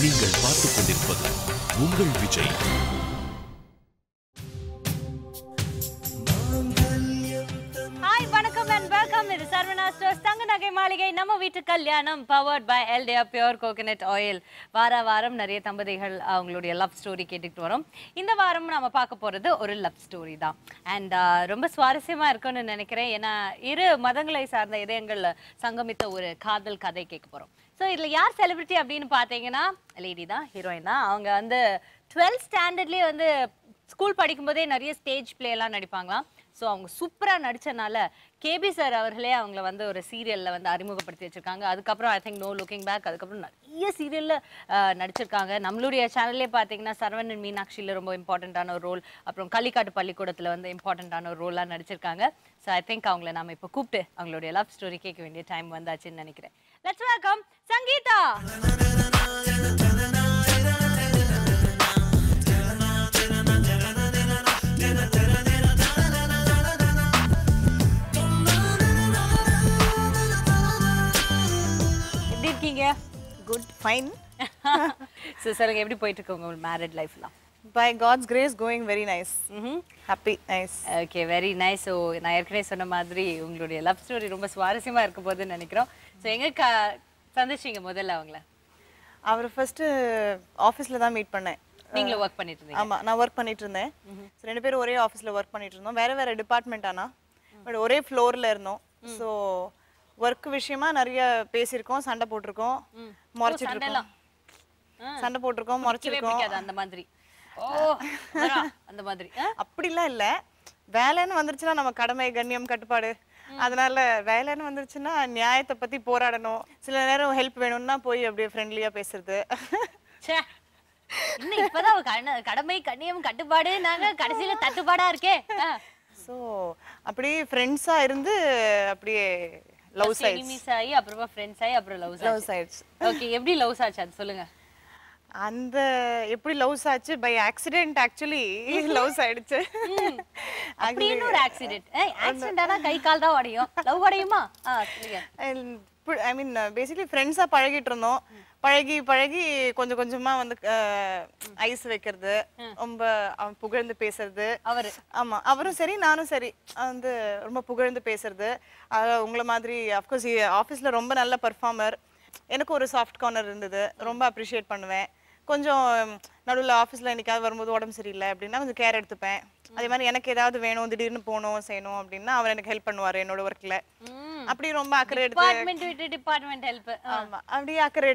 நீங்கள் பார்த்துக் கொண்டிருப்பது உங்கள் விஜய். ஹாய் வணக்கம் அண்ட் வெல்கம். இது சரவணா ஸ்டோர்ஸ் தங்க நகை மாளிகை நம்ம வீட்டு கல்யாணம் powered by Eldea pure coconut oil. வாரம் நிறைய தம்பதிகள் அவங்களுடைய லவ் ஸ்டோரி கேட்டுக்கிட்டு வரோம். இந்த வாரம் நம்ம பார்க்க போறது ஒரு லவ் ஸ்டோரி தான். அண்ட் ரொம்ப சுவாரஸ்யமா இருக்கும்னு நினைக்கிறேன். ஏன்னா இரு மதங்களை சார்ந்த இதயங்கள் சங்கமித்த ஒரு காதல் கதை கேட்க போறோம். ஸோ இதில் யார் செலிபிரிட்டி அப்படின்னு பார்த்தீங்கன்னா லேடி தான், ஹீரோயின் தான். அவங்க வந்து 12th ஸ்டாண்டர்ட்லேயே வந்து ஸ்கூல் படிக்கும்போதே நிறைய ஸ்டேஜ் பிளேலாம் நடிப்பாங்களாம். ஸோ அவங்க சூப்பராக நடித்தனால கேபி சார் அவர்களே அவங்கள வந்து ஒரு சீரியலில் வந்து அறிமுகப்படுத்தி வச்சுருக்காங்க. அதுக்கப்புறம் I think no looking back, அதுக்கப்புறம் நிறைய சீரியலில் நடிச்சிருக்காங்க. நம்மளுடைய சேனல்லே பார்த்தீங்கன்னா சரவணன் மீனாட்சியில் ரொம்ப இம்பார்ட்டண்ட்டான ஒரு ரோல், அப்புறம் கள்ளிக்காட்டு பள்ளிக்கூடத்தில் வந்து இம்பார்ட்டண்ட்டான ஒரு ரோலாக நடிச்சிருக்காங்க. ஸோ ஐ திங்க் அவங்கள நம்ம இப்போ கூப்பிட்டு அவங்களுடைய லவ் ஸ்டோரி கேட்க வேண்டிய டைம் வந்தாச்சுன்னு நினைக்கிறேன். Let's welcome Sangeetha. Good, fine. So சொல்லுங்க, எப்படி போயிட்டு இருக்கு உங்க married லைஃப்லாம்? By God's grace, going very nice. Happy, nice. Okay, very nice. So நான் ஏற்கனவே சொன்ன மாதிரி உங்களுடைய லவ் ஸ்டோரி ரொம்ப சுவாரஸ்யமா இருக்க போகுதுன்னு நினைக்கிறோம். ஸோ எங்க சந்திச்சீங்க முதல்ல அவங்கள? அவர் ஃபர்ஸ்ட் ஆஃபீஸ்ல தான் மீட் பண்ணேன். நீங்களும் ஒர்க் பண்ணிட்டு இருந்தீங்க? ஆமா, நான் ஒர்க் பண்ணிட்டு இருந்தேன். ரெண்டு பேரும் ஒரே ஆஃபீஸ்ல ஒர்க் பண்ணிட்டு இருந்தோம். வேற வேற டிபார்ட்மெண்ட் ஆனா பட் ஒரே ஃப்ளோர்ல இருந்தோம். ஸோ ஒர்க் விஷயமா நிறைய பேசியிருக்கோம், சண்டை போட்டிருக்கோம், முறைச்சிருக்கோம். சண்டை போட்டிருக்கோம், முறைச்சிருக்கோம். அந்த மாதிரி அந்த மாதிரி அப்படிலாம் இல்ல. வேலைன்னு வந்துருச்சுன்னா நம்ம கடமை, கண்ணியம், கட்டுப்பாடு. அதனால வேலைன்னு வந்துருச்சுன்னா நியாயத்தை பத்தி போராடணும். சில நேரம் ஹெல்ப் வேணும்னா போய் அப்படியே ஃப்ரெண்ட்லியா பேசுறது. இன்னும் இப்பதான் கடமை, கண்ணியம், கட்டுப்பாடு நாங்க கடைசியில தட்டுப்பாடா இருக்கே. ஸோ அப்படியே ஃப்ரெண்ட்ஸா இருந்து அப்படியே லவ் எனிமீஸ் ஆகி அப்புறமா ஃப்ரெண்ட்ஸ் ஆகி அப்புறம் லவ் ஆயிடுச்சு. ஓகே, எப்படி லவ்ஸ் ஆச்சு அது சொல்லுங்க. அந்த எப்படி லவ்ஸ் ஆச்சு? பை ஆக்சிடென்ட் ஆக்சுவலி லவ்ஸ் ஆயிடுச்சு. அப்படின்னு ஒரு ஆக்சிடென்ட். ஆக்சிடென்ட் ஆனா கை கால் தான் உடையும், லவ் உடையுமா? சொல்லுங்க. ஐ மீன் பேசிக்கலி ஃப்ரெண்ட்ஸா பழகிட்டு இருந்தோம். பழகி பழகி கொஞ்சம் கொஞ்சமா வந்து ஐஸ் வைக்கிறது, ரொம்ப புகழ்ந்து பேசுறது. அவரு ஆமா, அவரும் சரி நானும் சரி வந்து ரொம்ப புகழ்ந்து பேசுறது. உங்களை மாதிரி அஃப்கோர்ஸ் ஆஃபீஸ்ல ரொம்ப நல்ல பர்ஃபார்மர். எனக்கு ஒரு சாஃப்ட் கார்னர் இருந்தது, ரொம்ப அப்ரிஷியேட் பண்ணுவேன். கொஞ்சம் நடுவில் ஆஃபீஸில் என்னைக்காவது வரும்போது உடம்பு சரியில்லை அப்படின்னா கொஞ்சம் கேர் எடுத்துப்பேன். அதே மாதிரி எனக்கு ஏதாவது வேணும், திடீர்னு போகணும் செய்யணும் அப்படின்னா அவர் எனக்கு ஹெல்ப் பண்ணுவார் என்னோட ஒர்க்கில். அப்படி ரொம்ப அக்கறை எடுத்து டிபார்ட்மெண்ட் ஹெல்ப். ஆமா, அப்படியே அக்கறை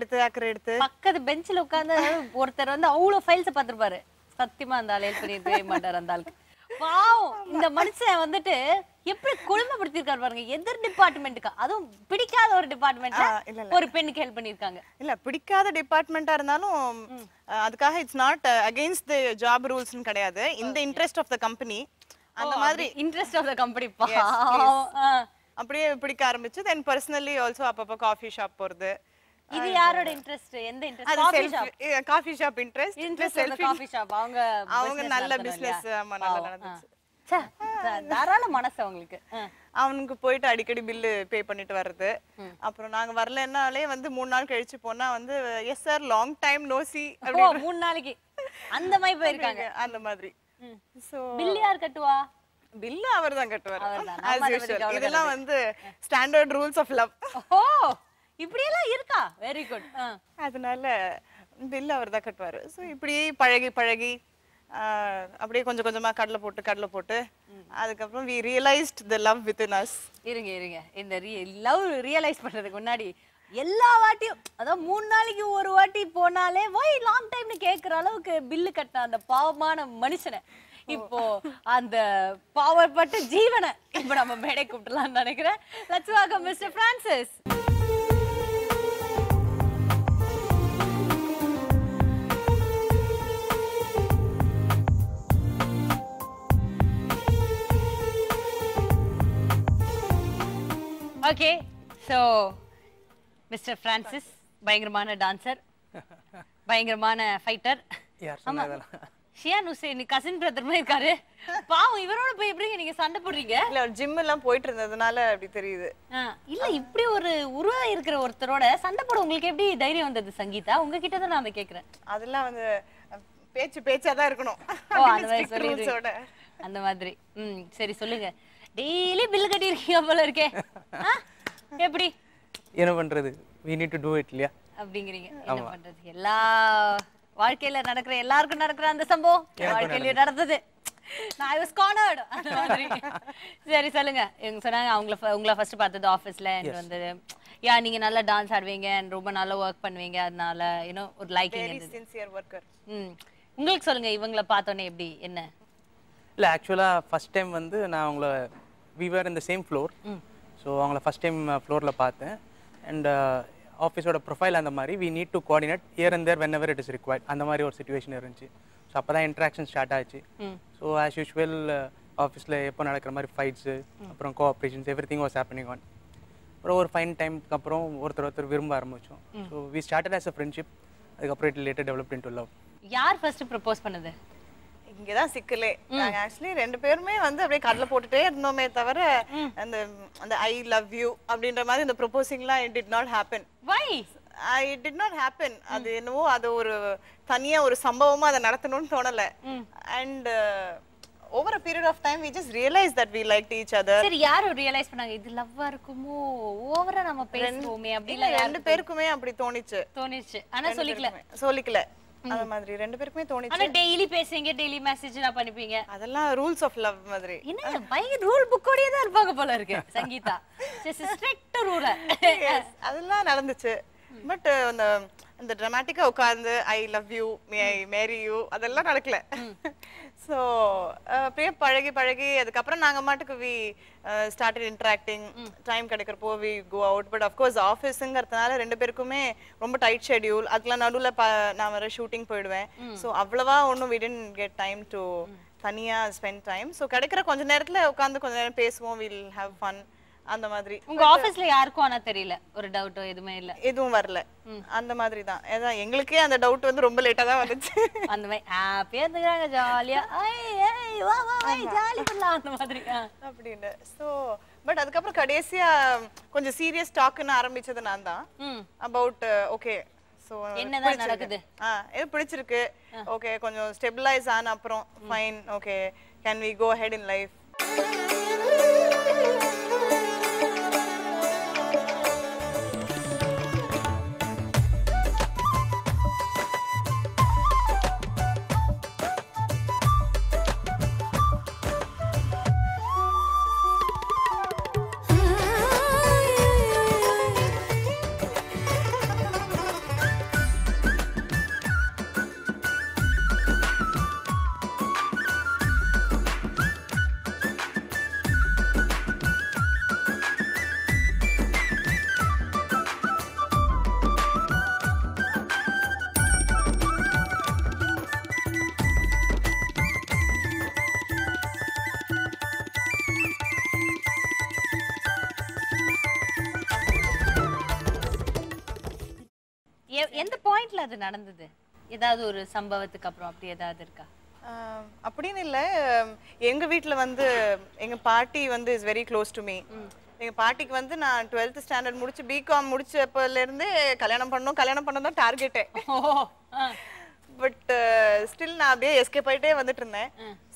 எடுத்து பக்கத்து பெஞ்சில் உட்கார்ந்து ஒருத்தர் வந்து அவ்வளோ ஃபைல்ஸ் பார்த்துருப்பாரு. சத்தியமா அந்த ஆள் ஹெல்ப் பண்ணிருக்கவே மாட்டார் அந்த ஆளுக்கு. பாவம், இந்த மனுஷன் வந்துட்டு எப்படி குடும்பப்படுத்திருக்காரு பாருங்க. எதிர் டிபார்ட்மெண்ட்டுக்கு, அதுவும் பிடிக்காத ஒரு டிபார்ட்மெண்ட்ல ஒரு பெண்ணுக்கு ஹெல்ப் பண்ணிருக்காங்க. இல்ல, பிடிக்காத டிபார்ட்மெண்டா இருந்தாலும் அதுக்காக it's not against the job ரூல்ஸ்னு கிடையாது. இந்த இன்ட்ரெஸ்ட் ஆஃப் த கம்பெனி, அந்த மாதிரி இன்ட்ரெஸ்ட் ஆஃப் த கம்பெனி அப்படியே பிடிக்க ஆரம்பிச்சு. தென் பர்சனலி ஆல்சோ அப்பப்போ காஃபி ஷாப் போறது. இது யாரோட இன்ட்ரெஸ்ட்? எந்த interest? Coffee shop interest. Coffee shop அவங்க நல்ல பிசினஸ். ஆமா, நல்லா நடந்துச்சு. தாராள மனசு அவங்களுக்கு. அவனுக்கு போயிட்டு அடிக்கடி பில்லு பே பண்ணிட்டு வர்றது. அப்புறம் நாங்க வரலன்னாலே வந்து 3 நாள் கழிச்சு போனா வந்து yes sir long time no see அப்படி 3 நாளைக்கு அந்த மாதிரி போயிருக்காங்க. அந்த மாதிரி. சோ பில் யார் கட்டுவா? பில்லு அவர் தான் கட்டுவார். as usual. இதெல்லாம் வந்து ஸ்டாண்டர்ட் ரூல்ஸ் ஆஃப் லவ். ஓ, இப்படி எல்லாம் இருக்கா? Very good. அதனால பில் அவர் தான் கட்டுவாரு. ஸோ இப்படியே பழகி பழகி அப்படியே கொஞ்சம் கொஞ்சமா கடலை போட்டு அதுக்கப்புறம் we realized the love within us. இருங்க, இந்த லவ் ரியலைஸ் பண்றதுக்கு முன்னாடி எல்லா வாட்டியும், அதாவது 3 நாளைக்கு ஒரு வாட்டி போனாலே வை லாங் டைம்னு கேட்குற அளவுக்கு பில்லு கட்டின அந்த பாவமான மனுஷனை இப்போ அந்த பாவப்பட்ட ஜீவனை இப்போ நம்ம மேடை கூப்பிடலாம்னு நினைக்கிறேன். Let's welcome mister Francis. Okay, so mister Francis பயங்கரமான டான்சர், பயங்கரமான fighter. Shiyan Hussain cousin brother மாதிரி இருக்காரு. பாவம் இவரோட போய் எப்படிங்க நீங்க சண்டை போடுறீங்க? இல்ல ஜிம் எல்லாம் போயிட்டு இருந்ததுனால அப்படி தெரியுது. இல்ல இப்படி ஒரு உருவா இருக்கிற ஒருத்தரோட சண்டை போட உங்களுக்கு எப்படி தைரியம் வந்தது சங்கீதா? உங்ககிட்ட தான் நான் அதை கேக்குறேன். அதெல்லாம் வந்து பேச்சாதான் இருக்கணும். ஓ அந்த மாதிரி சொல்லிடுங்க. அந்த மாதிரி. சரி சொல்லுங்க. டெய்லி பில் கட்டி இருக்கீங்க போல இருக்கே. எப்படி என்ன பண்றது? we need to do it இல்லையா அப்படிங்கிறீங்க. என்ன பண்றது? எல்லா வாழ்க்கையில நடக்கிற எல்லாருக்கும் நடக்கிற அந்த சம்பவம் வாழ்க்கையில நடந்தது. நான் I was cornered அந்த மாதிரி. சரி சொல்லுங்க. இவங்க சொன்னாங்க உங்களை ஃபர்ஸ்ட் பார்த்தது ஆபீஸ்ல வந்து யா நீங்க நல்லா டான்ஸ் ஆடுவீங்க ரொம்ப நல்லா வர்க் பண்ணுவீங்க அதனால ஒரு லைக்கிங் இருந்தது. Very sincere worker. உங்களுக்கு சொல்லுங்க இவங்கள பார்த்தோனே எப்படி என்ன? இல்ல ஆக்சுவலா ஃபர்ஸ்ட் டைம் வந்து நான் அவங்கள we were in the same floor. So அவங்கள ஃபர்ஸ்ட் டைம் ஃப்ளோரில் பார்த்தேன். அண்ட் ஆஃபீஸோட ப்ரொஃபைல் அந்த மாதிரி we need to coordinate here and there whenever it is required அந்த மாதிரி ஒரு சுச்சுவேஷன் இருந்துச்சு. ஸோ அப்போ தான் இன்ட்ராக்ஷன் ஸ்டார்ட் ஆச்சு. ஸோ ஆஸ் யூஷுவல் ஆஃபீஸில் எப்போ நடக்கிற மாதிரி ஃபைட்ஸு அப்புறம் cooperations everything was happening on. அப்புறம் ஒரு ஃபைன் டைமுக்கு அப்புறம் ஒருத்தர் விரும்ப ஆரம்பித்தோம். So we started as a friendship. அதுக்கப்புறம் it later developed into love. யார் ஃபர்ஸ்ட் ப்ரப்போஸ் பண்ணது? இங்கதான் சிக்கலே. நாங்க ஆக்சுவலி ரெண்டு பேருமே வந்து அப்படியே கடல போட்டுட்டே இருந்தோமே தவிர அந்த ஐ லவ் யூ அப்படின்ற மாதிரி இந்த ப்ரொபோசிங்லாம் it did not happen. Why? It did not happen. அது என்னவோ அது ஒரு தனியா ஒரு சம்பவமா அதை நடத்தணும்னு தோணல. And over a period of time we just realized that we liked each other. சரி யார் ரியலைஸ் பண்ணாங்க இது லவ்வா இருக்குமோ ஓவரா நம்ம பேசுவோமே அப்படில ரெண்டு பேருக்குமே அப்படி தோணிச்சு. ஆனா சொல்லிக்கல அந்த மாதிரி ரெண்டு பேருக்குமே தோணிச்சு. ஆனா டெய்லி பேசுவீங்க டெய்லி மெசேஜ் நான் பண்ணிப்பீங்க. அதெல்லாம் ரூல்ஸ் ஆஃப் லவ் மாதிரி. என்ன பை ரூல் புக்கோடயே தான் இருப்பாங்க போல இருக்கு சங்கீதா. Just strict rule. அதெல்லாம் நடந்துச்சு. பட் அந்த டிராமாட்டிக்கா உட்கார்ந்து I love you may I marry you அதெல்லாம் நடக்கல. ஸோ அப்படியே பழகி அதுக்கப்புறம் நாங்கள் மாட்டுக்கு வி ஸ்டார்டட் இன்ட்ராக்டிங். டைம் கிடைக்கிறப்போ we go out. But of course ஆஃபீஸுங்கிறதுனால ரெண்டு பேருக்குமே ரொம்ப டைட் ஷெட்யூல். அதில் நடுவில் நான் வேற ஷூட்டிங் போயிடுவேன். ஸோ அவ்வளவா ஒன்றும் we didn't get time to தனியாக ஸ்பெண்ட் டைம். ஸோ கிடைக்கிற கொஞ்ச நேரத்தில் உட்காந்து கொஞ்ச நேரம் பேசுவோம். வில் ஹேவ் ஃபன் அந்த மாதிரி. உங்க ஆபீஸ்ல யாருக்கும் ஆனா தெரியல ஒரு டவுட்டோ எதுவுமே இல்ல? எதுவும் வரல. அந்த மாதிரி தான். அதான் எங்களுக்கே அந்த டவுட் வந்து ரொம்ப லேட்டா தான் வந்துச்சு. அந்த மாதிரி ஹாப்பியா இருந்துறாங்க ஜாலியா ஐய் வா வா ஜாலி பண்ணலாம் அந்த மாதிரி அப்படினு. சோ பட் அதுக்கப்புறம் கடைசியா கொஞ்சம் சீரியஸ் டாக்னு ஆரம்பிச்சது நான் தான். அபௌட் ஓகே சோ என்னதான் நடக்குது இது பிடிச்சிருக்கு ஓகே கொஞ்சம் ஸ்டெபிலைஸ் ஆன அப்புறம் fine okay can we go head in life. எந்த பாயிண்ட்ல அது நடந்தது? ஏதாவது ஒரு சம்பவத்துக்கு அப்புறம் அப்படி ஏதாவது இருக்கா? அப்படின்னு இல்ல. எங்க வீட்ல வந்து எங்க பாட்டி வந்து is very close to me. எங்க பாட்டிக்கு வந்து நான் 12th ஸ்டாண்டர்ட் முடிச்சு பிகாம் முடிச்சப்பல இருந்தே கல்யாணம் பண்ணணும் தான் டார்கெட்டே. பட் ஸ்டில் நான் அப்படியே எஸ்கேப் ஆயிட்டே வந்துட்டு இருந்தேன்.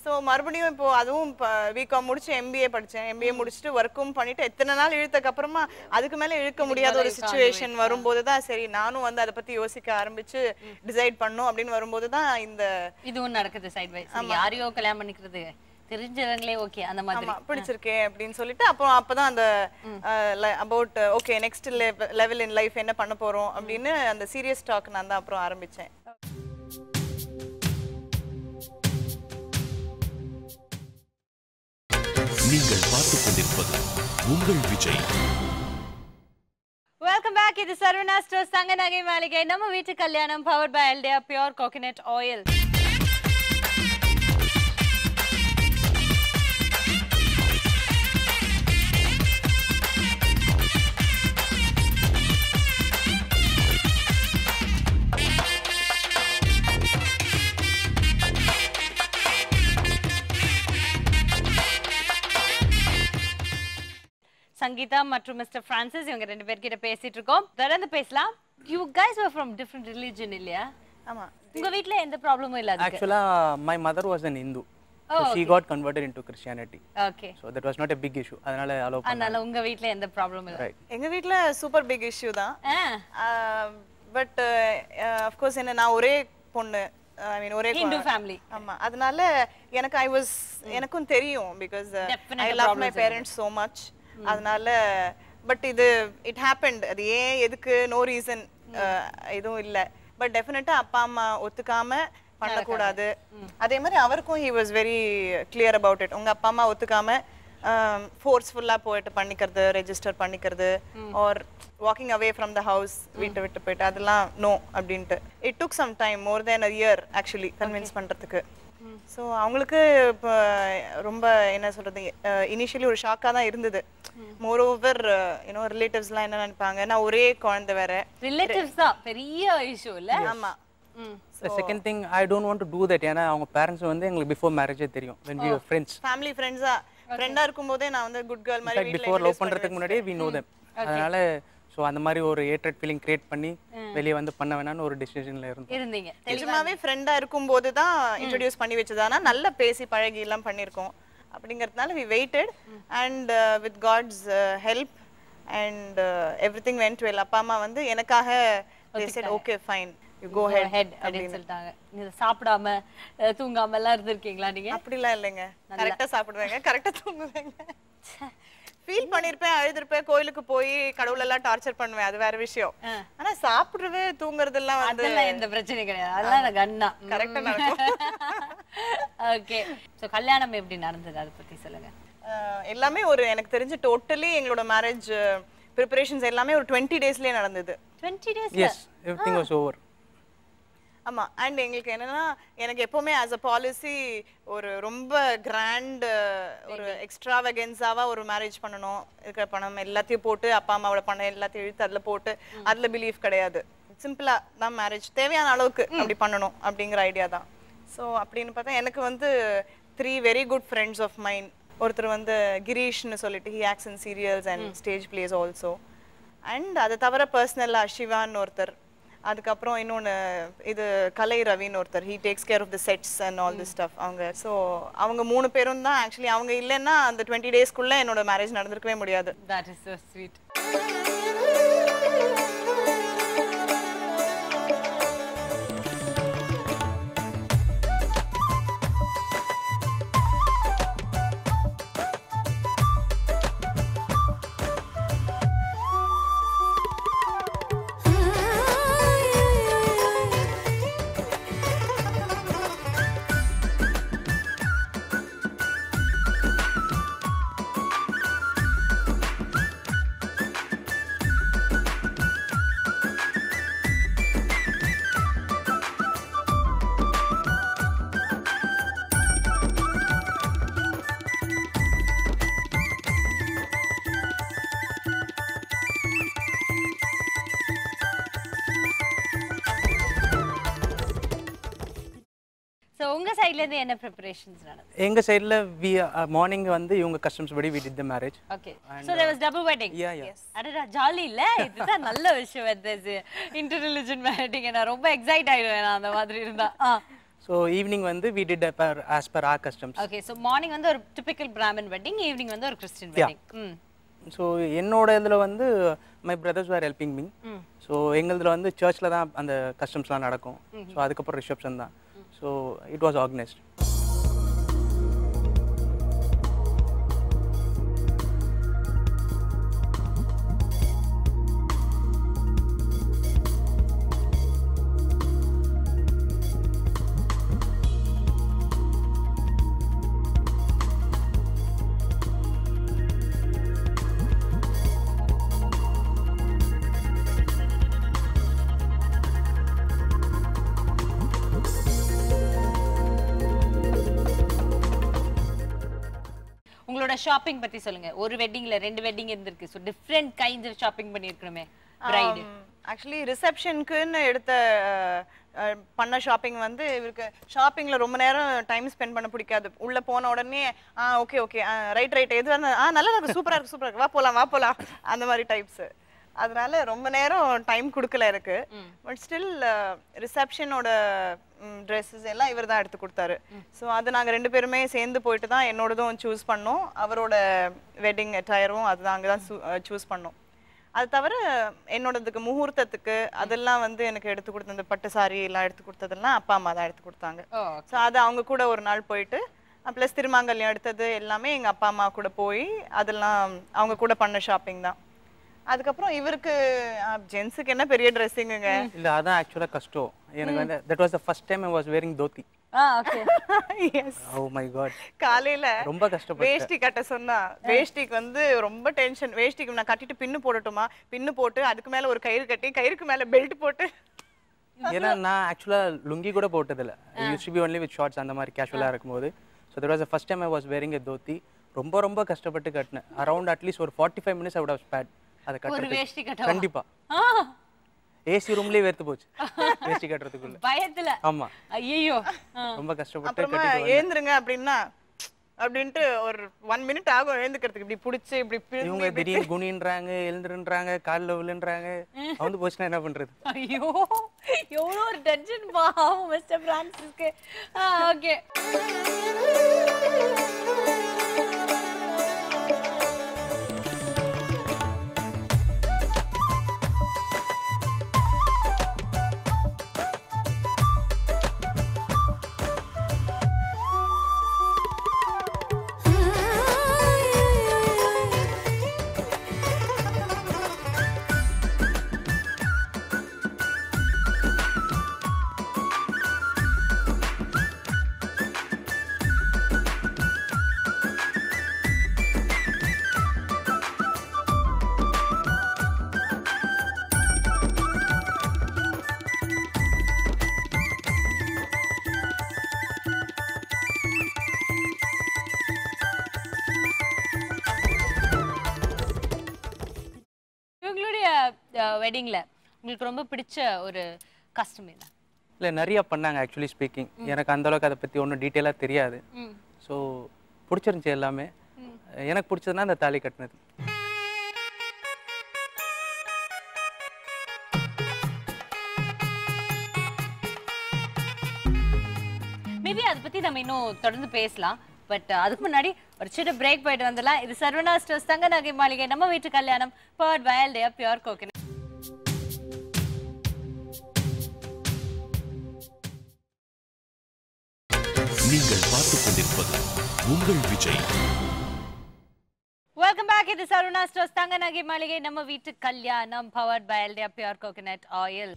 ஸோ மறுபடியும் இப்போ அதுவும் பிகாம் முடிச்சு எம்பிஏ படித்தேன். எம்பிஏ முடிச்சுட்டு ஒர்க்கும் பண்ணிட்டு எத்தனை நாள் இழுத்தக்கு அப்புறமா அதுக்கு மேலே இழுக்க முடியாத ஒரு சுச்சுவேஷன் வரும்போது தான் சரி நானும் வந்து அதை பற்றி யோசிக்க ஆரம்பிச்சு டிசைட் பண்ணும் அப்படின்னு வரும்போது தான் இந்த இதுவும் நடக்குது சைட் பை. யாரையோ கல்யாணம் பண்ணிக்கிறது தெரிஞ்சவங்களே ஓகே அந்த மாதிரி பிடிச்சிருக்கே அப்படின்னு சொல்லிட்டு அப்புறம் அப்பதான் அந்த about okay next level in life என்ன பண்ண போறோம் அப்படின்னு அந்த சீரியஸ் டாக் நான் தான் அப்புறம் ஆரம்பிச்சேன். நீங்கள் பார்த்துக் கொண்டிருப்பது உங்கள் விஜய். Welcome back. இது சரவணா ஸ்டோர்ஸ் தங்க நகை மாளிகை. நம்ம வீட்டு கல்யாணம் powered by Eldea pure coconut oil. Sangeetha மற்றும் மிஸ்டர் பிரான்சிஸ் இவங்க ரெண்டு பேர்கிட்ட பேசிட்டு இருக்கோம். தொடர்ந்து பேசலாம். You guys were from different religion இல்லையா? ஆமா. உங்க வீட்ல எந்த ப்ராப்ளமும் இல்ல அதுக்கு? Actually, my mother was an Hindu. So she got converted into Christianity. Okay. So that was not a big issue. அதனால allow பண்ணாங்க. அதனால உங்க வீட்ல எந்த ப்ராப்ளமும் இல்ல. Right. எங்க வீட்ல சூப்பர் பிக் இஷ்யூ தான். பட் ஆஃப் கோர்ஸ் என்ன நான் ஒரே பொண்ணு ஐ மீன் ஒரே Hindu family. ஆமா அதனால எனக்கும் தெரியும் because I love my parents so much அதனால பட் இது it happened அது ஏன் எதுக்கு நோ ரீசன் எதுவும் இல்ல பட் டெஃபினட்டா அப்பா அம்மா ஒத்துக்காம பண்ணக்கூடாது அதே மாதிரி அவருக்கும் he was very clear about it உங்க அப்பா அம்மா ஒத்துக்காம ஃபோர்ஸ்ஃபுல்லா போயிட்டு பண்ணிக்கிறது ரெஜிஸ்டர் பண்ணிக்கிறது or walking away from the house வீட்டை விட்டு போயிட்டு அதெல்லாம் நோ அப்படின்ட்டு it took some time more than a year actually convince பண்றதுக்கு ஸோ அவங்களுக்கு இப்போ ரொம்ப என்ன சொல்றது இனிஷியலி ஒரு ஷாக்காக தான் இருந்தது மோர் ஓவர் யூனோ ரிலேட்டிவ்ஸ்லாம் என்ன நினைப்பாங்க நான் ஒரே குழந்தை வேற ரிலேட்டிவ்ஸ் தான் பெரிய இஷ்யூ இல்ல ஆமா The second thing I don't want to do that ஏன்னா அவங்க பேரண்ட்ஸ் வந்து எங்களுக்கு பிஃபோர் மேரேஜே தெரியும் when we were friends family ஃப்ரெண்ட்ஸா ஃப்ரெண்டா இருக்கும்போதே நான் வந்து குட் கேர்ள் மாதிரி வீட்ல பிஃபோர் லவ் பண்றதுக்கு முன்னாடியே we know them அதனால சோ அந்த மாதிரி ஒரு ஹேட்ரட் ஃபீலிங் கிரியேட் பண்ணி வெளிய வந்து பண்ண வேணாம்னு ஒரு டிசிஷன்ல இருந்தீங்க நிஜமாவே ஃப்ரெண்டா இருக்கும்போது தான் இன்ட்ரோ듀ce பண்ணி வச்சதானா நல்ல பேசி பழகி எல்லாம் பண்ணிருக்கோம் அப்படிங்கிறதுனால we waited and with God's help and everything went well அப்பா அம்மா வந்து எனக்காக they said okay fine you go ahead அப்படின்னு சொல்லிட்டாங்க நீங்க சாப்பிடாம தூங்காம எல்லாம் இருந்திருக்கீங்களா நீங்க அப்படிலாம் இல்லைங்க கரெக்டா சாப்பிடுவேங்க கரெக்டா தூங்குவேங்க ஃபீல் பண்ணிருப்பேன் அழுதுருப்பேன் கோயிலுக்கு போய் கடவுளெல்லாம் டார்ச்சர் பண்ணுவேன் அது வேற விஷயம் ஆனா சாப்பிடுறது தூங்குறதெல்லாம் வந்து அதெல்லாம் எந்த பிரச்சனையும் கிடையாது அதெல்லாம் கண்ணா கரெக்டா நடக்கும் ஓகே சோ கல்யாணம் எப்படி நடந்தது அத பத்தி சொல்லுங்க எல்லாமே ஒரு எனக்கு தெரிஞ்சு டோட்டலி எங்களோட மேரேஜ் ப்ரிப்பரேஷன்ஸ் எல்லாமே ஒரு 20 டேஸ்லயே நடந்தது 20 days yes everything was over ஆமா அண்ட் எங்களுக்கு என்னன்னா எனக்கு எப்பவுமே ஆஸ் அ பாலிசி ஒரு ரொம்ப கிராண்ட் ஒரு எக்ஸ்ட்ராவகன்ஸாவா ஒரு மேரேஜ் பண்ணணும் இருக்கிற பணம் எல்லாத்தையும் போட்டு அப்பா அம்மாவோட பணம் எல்லாத்தையும் இழுத்து அதுல போட்டு அதுல பிலீஃப் கிடையாது சிம்பிளா தான் மேரேஜ் தேவையான அளவுக்கு அப்படி பண்ணணும் அப்படிங்கிற ஐடியா தான் ஸோ அப்படின்னு பார்த்தா எனக்கு வந்து 3 very good friends of mind ஒருத்தர் வந்து கிரீஷ்னு சொல்லிட்டு he acts in serials and stage plays also and அதை தவிர பர்சனலா சிவான்னு ஒருத்தர் அதுக்கப்புறம் இன்னொன்று இது கலை ரவின்னு ஒருத்தர் he takes care of the sets and all the stuff அவங்க ஸோ அவங்க 3 பேரும் தான் ஆக்சுவலி அவங்க இல்லைன்னா அந்த 20 டேஸ்க்குள்ள என்னோட மேரேஜ் நடந்திருக்கவே முடியாது that is so sweet So உங்க சைடுல இருந்து என்ன preparations நடந்தது எங்க சைடுல we மார்னிங் வந்து இவங்க கஸ்டம்ஸ் படி we did the marriage okay so there was double wedding yes அடடா ஜாலி இல்ல இதுதான் நல்ல விஷயம் இது interreligion wedding நான் ரொம்ப எக்ஸைட் ஆயிடுவேன் அந்த மாதிரி இருந்தா so evening வந்து we did as per our customs okay so morning வந்து ஒரு typical Brahmin wedding evening வந்து ஒரு Christian wedding so என்னோட இதுல வந்து my brothers were helping me so எங்களதுல வந்து சர்ச்ல தான் அந்த கஸ்டம்ஸ்லாம் நடக்கும் so அதுக்கு அப்புறம் ரிசப்ஷன் தான் so it was organized உங்களோட ஷாப்பிங் பத்தி சொல்லுங்க ஒரு வெட்டிங்ல 2 வெட்டிங் இருந்திருக்கு so different kinds of shopping பண்ணிருக்கணுமே பிரைட் ஆக்சுவலி ரிசப்ஷனுக்குன்னு எடுத்த பண்ண ஷாப்பிங் வந்து இவருக்கு ஷாப்பிங்ல ரொம்ப நேரம் டைம் ஸ்பெண்ட் பண்ண பிடிக்காது. உள்ள போன உடனே ஓகே ஓகே ரைட் எது நல்லா இருக்கு, சூப்பரா இருக்கு, வா போலாம் அந்த மாதிரி டைப்ஸ். அதனால ரொம்ப நேரம் டைம் கொடுக்கல எனக்கு. பட் ஸ்டில் ரிசப்ஷனோட ட்ரெஸ்ஸஸ் எல்லாம் இவர் தான் எடுத்து கொடுத்தாரு. ஸோ அது நாங்கள் 2 பேருமே சேர்ந்து போயிட்டு தான் என்னோடதும் சூஸ் பண்ணோம், அவரோட வெட்டிங் அட்டையரும் அதுதான் அங்கே தான் சூஸ் பண்ணோம். அது தவிர என்னோடதுக்கு முகூர்த்தத்துக்கு அதெல்லாம் வந்து எனக்கு எடுத்து கொடுத்த அந்த பட்டு சாரி எல்லாம் எடுத்து கொடுத்ததெல்லாம் அப்பா அம்மா தான் எடுத்து கொடுத்தாங்க. ஸோ அது அவங்க கூட ஒரு நாள் போயிட்டு ப்ளஸ் திருமாங்கல்யம் எடுத்தது எல்லாமே எங்கள் அப்பா அம்மா கூட போய் அதெல்லாம் அவங்க கூட பண்ண ஷாப்பிங் தான். அதுக்கப்புறம் இவருக்கு ஜென்ஸுக்கு என்ன பெரிய ட்ரெஸ்ஸிங்குங்க. இல்ல அதான் ஆக்சுவலா கஷ்டம் எனக்கு வந்து. That was the first time I was wearing dhoti. Okay yes. Oh my God. காலையில ரொம்ப கஷ்டப்பட்டேன். வேஷ்டி கட்ட சொன்னா வேஷ்டிக்கு வந்து ரொம்ப டென்ஷன். வேஷ்டிக்கு நான் கட்டிட்டு பின்னு போடட்டுமா, பின்னு போட்டு அதுக்கு மேல ஒரு கயிறு கட்டி கயிறுக்கு மேல பெல்ட் போட்டு. ஏன்னா நான் ஆக்சுவலா லுங்கி கூட போட்டதில்ல. Use to be only with shorts அந்த மாதிரி கேஷுவலா இருக்கும்போது. So that was the first time I was wearing a dhoti. ரொம்ப கஷ்டப்பட்டு கட்டினேன். அரௌண்ட் அட்லீஸ்ட் ஒரு 45 minutes I would have spent அதை கட்டுறதுக்கு. கண்டிப்பா ஏசி ரூம்லயே வேர்த்து போச்சு வேஷ்டி கட்டுறதுக்குள்ள பயத்துல. ஆமா ஐயோ ரொம்ப கஷ்டப்பட்டு அப்புறமா ஏந்திருங்க அப்படின்ட்டு ஒரு 1 minute ஆகும் எழுந்துக்கிறதுக்கு. இப்படி புடிச்சு இப்படி இவங்க திடீர்னு குனின்றாங்க, எழுந்துன்றாங்க, காலில் விழுன்றாங்க. வந்து போச்சுன்னா என்ன பண்றது? ஐயோ எவ்வளோ ஒரு டென்ஷன் பாவம் மிஸ்டர் பிரான்சிஸ்க்கு. ஓகே வெட்டிங்ல உங்களுக்கு ரொம்ப பிடிச்ச ஒரு கஸ்டம் என்ன? இல்லை நிறைய பண்ணாங்க ஆக்சுவலி ஸ்பீக்கிங். எனக்கு அந்த அளவுக்கு அதை பற்றி ஒன்றும் டீட்டெயிலாக தெரியாது. ஸோ பிடிச்சிருந்துச்சி எல்லாமே. எனக்கு பிடிச்சதுன்னா அந்த தாலி கட்டினது. மேபி அதை பற்றி நம்ம இன்னும் தொடர்ந்து பேசலாம். பட் அதுக்கு முன்னாடி ஒரு சின்ன பிரேக் போயிட்டு வந்துடலாம். இது சரவணா ஸ்டோர்ஸ் தங்க நகை மாளிகை, நம்ம வீட்டு கல்யாணம், powered by Eldea pure coconut. நீங்கள் பார்த்துக் கொண்டிருப்பது உங்கள் விஜய். Welcome back. இது சரவணா ஸ்டோர்ஸ் தங்க நகை மாளிகை, நம்ம வீட்டு கல்யாணம், powered by Eldea pure coconut oil.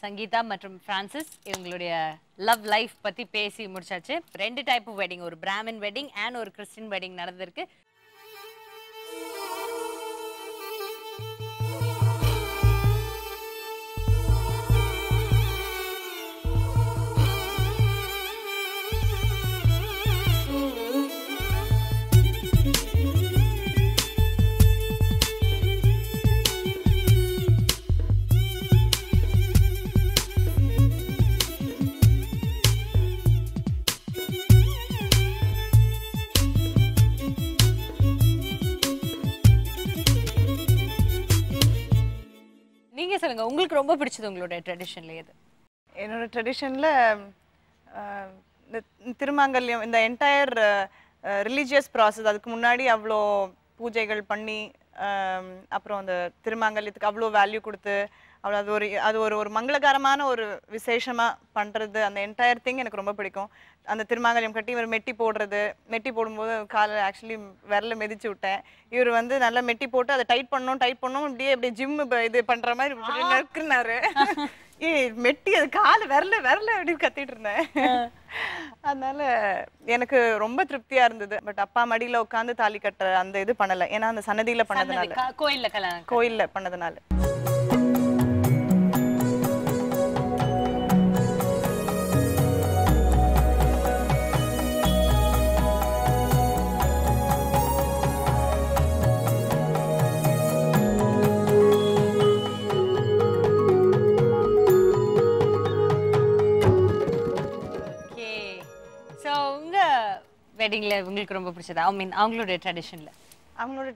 Sangeetha மற்றும் பிரான்சிஸ் இவங்களுடைய லவ் லைஃப் பத்தி பேசி முடிச்சாச்சு. 2 டைப் ஆஃப் வெட்டிங், ஒரு பிராமின் வெட்டிங் அண்ட் ஒரு கிறிஸ்டியன் வெட்டிங் நடந்திருக்கு. சொல்லுங்க, உங்களுக்கு ரொம்ப பிடிச்சது உங்களோட ட்ரெடிஷன்ல எது? என்னோட ட்ரெடிஷன்ல திருமாங்கல்யம், இந்த என்டையர் ரிலீஜியஸ் ப்ராசஸ். அதுக்கு முன்னாடி அவ்வளோ பூஜைகள் பண்ணி அப்புறம் அந்த திருமாங்கல்யத்துக்கு அவ்வளோ வேல்யூ கொடுத்து அது ஒரு மங்களகரமான ஒரு விசேஷமாக பண்ணுறது. அந்த என்டையர் திங் எனக்கு ரொம்ப பிடிக்கும். அந்த திருமாங்கல்யம் கட்டி இவர் மெட்டி போடும்போது காலை ஆக்சுவலி விரல மிதிச்சு விட்டேன். இவர் வந்து நல்லா மெட்டி போட்டு அதை டைட் பண்ணோம் இப்படியே ஜிம் இது பண்ணுற மாதிரி நறுக்குனாரு. மெட்டி அது கால் விரல விரல அப்படின்னு கத்திட்டு இருந்தேன். அதனால எனக்கு ரொம்ப திருப்தியா இருந்தது. பட் அப்பா மடியில உட்காந்து தாலி கட்டுற அந்த இது பண்ணல, ஏன்னா அந்த சன்னதியில பண்ணதுனால, கோயில்ல பண்ணதுனால. வெட்டிங்ல உங்களுக்கு ரொம்ப பிடிச்சது, ஐ மீன் அவங்களோட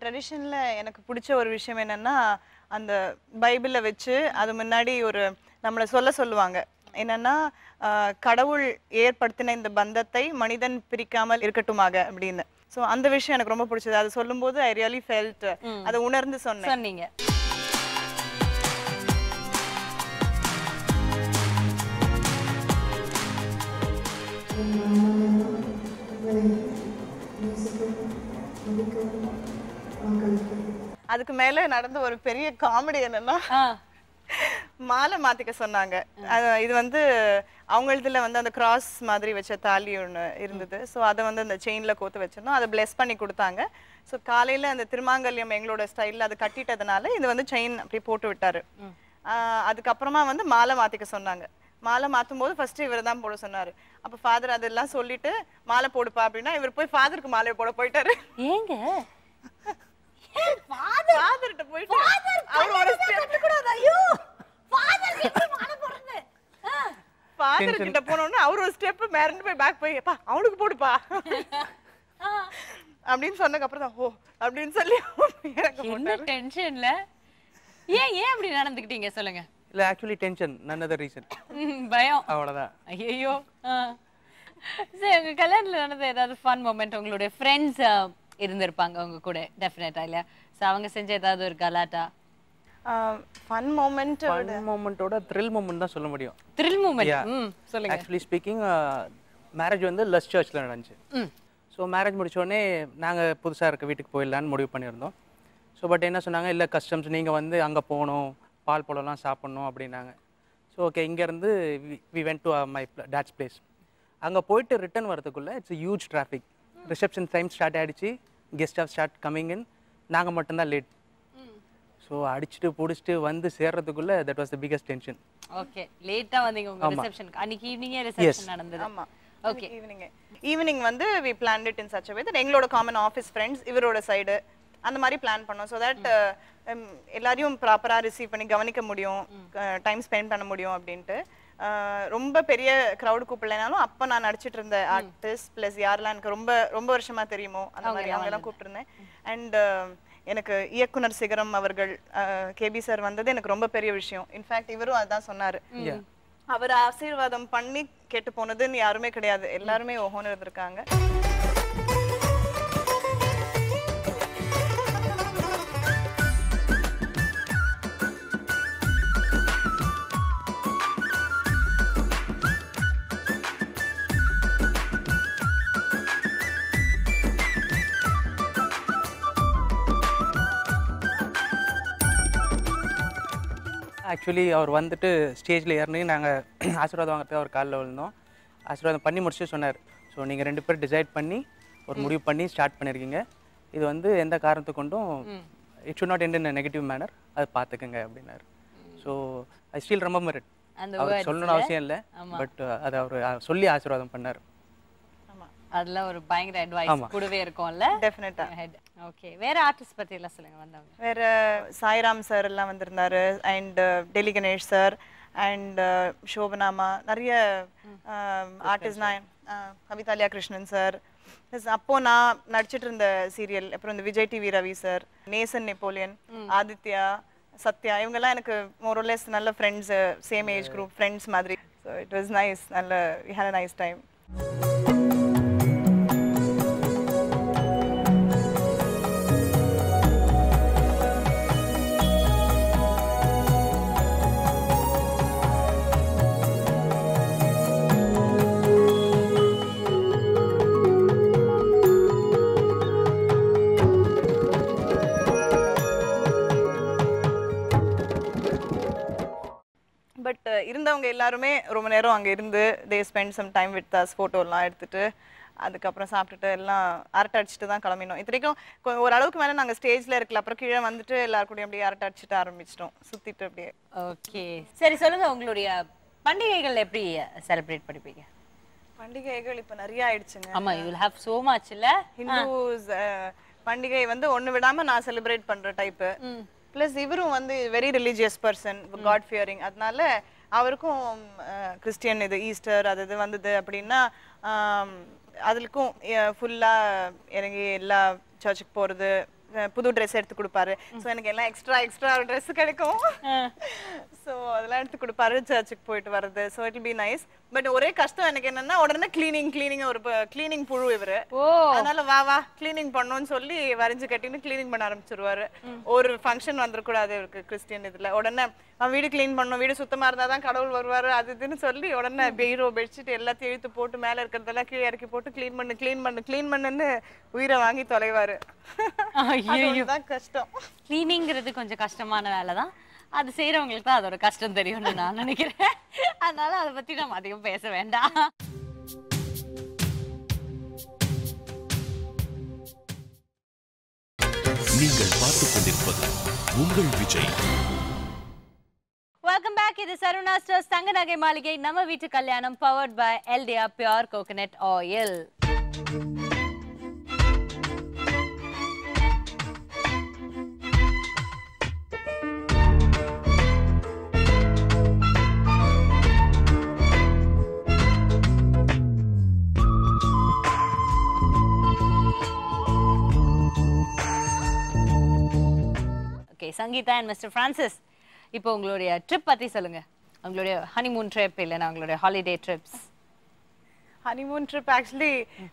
ட்ரெடிஷன்ல எனக்கு பிடிச்ச ஒரு விஷயம் என்னன்னா, அந்த பைபிள வச்சு அது முன்னாடி ஒரு நம்மளை சொல்லுவாங்க என்னன்னா, கடவுள் ஏற்படுத்தின இந்த பந்தத்தை மனிதன் பிரிக்காமல் இருக்கட்டுமாக அப்படின்னு. ஸோ அந்த விஷயம் எனக்கு ரொம்ப பிடிச்சது. அது சொல்லும்போது ஐ ரியலி ஃபெல்ட், அதை உணர்ந்து சொன்னீங்க. அதுக்கு மேல நடந்த ஒரு பெரிய காமெடி என்னன்னா, மாலை மாத்திக்க சொன்னாங்க. இது வந்து அவங்களதுல வந்து அந்த கிராஸ் மாதிரி வச்ச தாலி ஒன்று இருந்தது. ஸோ அதை வந்து அந்த செயின்ல கோத்து வச்சிருந்தோம். அதை பிளெஸ் பண்ணி கொடுத்தாங்க. ஸோ காலையில அந்த திருமாங்கல்யம் எங்களோட ஸ்டைல்ல அதை கட்டிட்டதுனால இது வந்து செயின் அப்படி போட்டு விட்டாரு. அதுக்கப்புறமா வந்து மாலை மாத்திக்க சொன்னாங்க. மாலை மாத்தும் போது ஃபர்ஸ்ட் இவர் தான் போட சொன்னாரு. அப்ப ஃபாதர் அதெல்லாம் சொல்லிட்டு மாலை போடுப்பா அப்படின்னா இவர் போய் ஃபாதருக்கு மாலை போட போயிட்டாரு. ஏங்க ஃபாதர்ட்ட போயிட்டு அவர் ஒரு ஸ்டெப் கூட ஐயோ ஃபாதர் கிட்ட மாலை போடுறது. ஃபாதர் கிட்ட போனோம்னா அவர் ஒரு ஸ்டெப் மேரண்ட் போய் பேக் போய் அப்பா அவனுக்கு போடுப்பா அப்படின்னு சொன்னதுக்கு அப்புறம் தான் ஓ அப்படின்னு சொல்லி என்ன டென்ஷன்ல ஏன் அப்படி நடந்துக்கிட்டீங்க சொல்லுங்க. இல்ல actually tension, none other reason. பயம், அவ்வளவுதான். ஐயோ. சரி, உங்க கல்யாணத்துல நடந்த ஏதாவது ஃபன் மொமெண்ட், உங்களுடைய ஃப்ரெண்ட்ஸ் இருந்திருப்பாங்க உங்க கூட டெஃபினட்டா இல்லையா? சோ அவங்க செஞ்ச ஏதாவது ஒரு கலாட்டா ஃபன் மொமெண்டோட த்ரில் மொமெண்ட் தான் சொல்ல முடியும். த்ரில் மொமெண்ட் சொல்லுங்க. ஆக்சுவலி ஸ்பீக்கிங் மேரேஜ் வந்து லஸ் சர்ச்சில் நடந்துச்சு. ஸோ மேரேஜ் முடிச்ச உடனே நாங்கள் புதுசாக இருக்க வீட்டுக்கு போயிடலான்னு முடிவு பண்ணியிருந்தோம். ஸோ பட் என்ன சொன்னாங்க, இல்லை கஸ்டம்ஸ் நீங்கள் வந்து அங்கே போகணும், பால் பழம்லாம் சாப்பிட்ணும் அப்படின்னாங்க. ஸோ ஓகே, இங்கேருந்து we went to my dad's place. அங்கே போயிட்டு ரிட்டர்ன் வரதுக்குள்ளே it's huge traffic. Reception time start ஆகிடுச்சு, guest of start coming in, நாங்கள் மட்டும்தான் லேட். ஸோ அடிச்சுட்டு பிடிச்சிட்டு வந்து சேர்றதுக்குள்ளே that was the biggest tension. Okay, லேட்டாக வந்தீங்க உங்க ரிசப்ஷனுக்கு. அன்னைக்கு ஈவினிங்கே ரிசப்ஷன் நடந்தது. ஆமாம், ஓகே. ஈவினிங் வந்து we planned it in such a way that எங்களோட காமன் ஆஃபீஸ் ஃப்ரெண்ட்ஸ் இவரோட சைடு அந்த மாதிரி பிளான் பண்ணோம். ஸோ தட் எல்லாரையும் ப்ராப்பராக ரிசீவ் பண்ணி கவனிக்க முடியும், டைம் ஸ்பெண்ட் பண்ண முடியும் அப்படின்ட்டு. ரொம்ப பெரிய க்ரௌடு கூப்பிடலைனாலும் அப்போ நான் நடிச்சிட்டு இருந்த ஆர்டிஸ்ட் ப்ளஸ் யாரெல்லாம் எனக்கு ரொம்ப ரொம்ப வருஷமாக தெரியுமோ அந்த மாதிரி அவங்கெல்லாம் கூப்பிட்டுருந்தேன். அண்ட் எனக்கு இயக்குனர் சிகரம் அவர்கள் கேபி சார் வந்தது எனக்கு ரொம்ப பெரிய விஷயம். இன்ஃபேக்ட் இவரும் அதுதான் சொன்னார், அவர் ஆசீர்வாதம் பண்ணி கேட்டு போனதுன்னு யாருமே கிடையாது, எல்லாருமே ஓஹோன்னு இருந்திருக்காங்க. ஆக்சுவலி அவர் வந்துட்டு ஸ்டேஜில் ஏறினு நாங்கள் ஆசீர்வாதம் வாங்கிறதுக்கு அவர் காலில் விழுந்தோம். ஆசீர்வாதம் பண்ணி முடிச்சுட்டு சொன்னார், ஸோ நீங்கள் 2 பேர் டிசைட் பண்ணி ஒரு முடிவு பண்ணி ஸ்டார்ட் பண்ணியிருக்கீங்க, இது வந்து எந்த காரணத்தை கொண்டும் it should not end in negative manner, அது பார்த்துக்குங்க அப்படின்னாரு. So I still remember it. அவர் சொல்லணும்னு அவசியம் இல்லை, பட் அதை அவர் சொல்லி ஆசீர்வாதம் பண்ணார். அதுல ஒரு பயங்கர அட்வைஸ் கூடவே இருக்கும்ல. டெஃபினட்டா. ஓகே, வேற ஆர்டிஸ்ட் பத்தி எல்லாம் சொல்லுங்க வந்தவங்க. வேற சாய்ராம் சார் எல்லாம் வந்திருந்தாரு, and Delhi Ganesh sir, and சோபனாமா, நிறைய ஆர்டிஸ்ட். நான் கவிதாலியா கிருஷ்ணன் சார், அப்போ நான் நடிச்சிட்டு இருந்த சீரியல், அப்புறம் இந்த Vijay TV Ravi sir, Nesan Napoleon, Aditya, Sathya, இவங்கெல்லாம் எனக்கு மோரோலெஸ் நல்ல friends, same age group friends மாதிரி. ஸோ இட் வாஸ் நைஸ், நல்ல we had a nice time. But இருந்தவங்க எல்லாருமே ரொம்ப நேரம் அங்கே இருந்து they spend some time with us, ஃபோட்டோலாம் எடுத்துட்டு அதுக்கப்புறம் சாப்பிட்டுட்டு எல்லாம் அரட்டை அடிச்சுட்டு தான் கிளம்பினோம். இத்தனைக்கும் ஓரளவுக்கு மேலே நாங்கள் ஸ்டேஜில் இருக்கல, அப்புறம் கீழே வந்துட்டு எல்லாரும் கூடயும் அப்படியே அரட்டை அடிச்சுட்டு ஆரம்பிச்சிட்டோம், சுற்றிட்டு அப்படியே. ஓகே, சரி சொல்லுங்க, உங்களுடைய பண்டிகைகள் எப்படி செலிப்ரேட் பண்ணிப்பீங்க? பண்டிகைகள் இப்போ நிறைய ஆயிடுச்சுங்க. ஆமா, you will have so much இல்ல. ஹிந்துஸ் பண்டிகை வந்து ஒன்று விடாமல் நான் செலிப்ரேட் பண்ணுற டைப்பு. ப்ளஸ் இவரும் வந்து very religious person, God fearing. அதனால அவருக்கும் கிறிஸ்டியன் இது ஈஸ்டர் அது இது வந்தது அப்படின்னா அதுக்கும் ஃபுல்லாக இறங்கி எல்லா சர்ச்சுக்கு போகிறது, புது ட்ரெஸ் எடுத்து கொடுப்பாரு. ஸோ எனக்கு எல்லாம் எக்ஸ்ட்ரா ட்ரெஸ் கிடைக்கும். ஸோ அதெல்லாம் எடுத்து கொடுப்பாரு, சர்ச்சுக்கு போயிட்டு வர்றது. So it will be nice. But ஒரே கஷ்டம் எனக்கு என்னன்னா உடனே கிளீனிங் ஒரு கிளீனிங் புழு இவரு. அதனால வா கிளீனிங் பண்ணணும்னு சொல்லி வரைஞ்சு கட்டின்னு கிளீனிங் பண்ண ஆரம்பிச்சிருவாரு. ஒரு ஃபங்க்ஷன் வந்துடக்கூடாது இவருக்கு கிறிஸ்டியன் இதுல. உடனே வீடு கிளீன் பண்ணணும், வீடு சுத்தமா இருந்தாதான் கடவுள் வருவாரு அது இதுன்னு சொல்லி உடனே பீரோ பெட்ஷீட் எல்லாத்தையும் இழுத்து போட்டு மேல இருக்கிறதெல்லாம் கீழே இறக்கி போட்டு கிளீன் பண்ணுன்னு உயிரை வாங்கி தொலைவாரு. அதுதான் கஷ்டம். கிளீனிங்கிறது கொஞ்சம் கஷ்டமான வேலை தான், அது செய்யறவங்களுக்கு தான் அதோட கஷ்டம் தெரியும்னு நான் நினைக்கிறேன். அதனால அதை பத்தி நம்ம அதிகம் பேச வேண்டாம். நீங்கள் பார்த்துக் கொண்டிருப்பது உங்கள் விஜய். Welcome back. இது சரவணா ஸ்டோர்ஸ் தங்க நகை மாளிகை, நம்ம வீட்டு கல்யாணம், powered by LDR pure coconut oil. Sangeetha and mister Francis, இப்போ உங்களுடைய ட்ரிப் பத்தி சொல்லுங்க. உங்களுடைய ஹனிமூன் ட்ரிப் இல்லைன்னா உங்களுடைய holiday trips. Honeymoon trip actually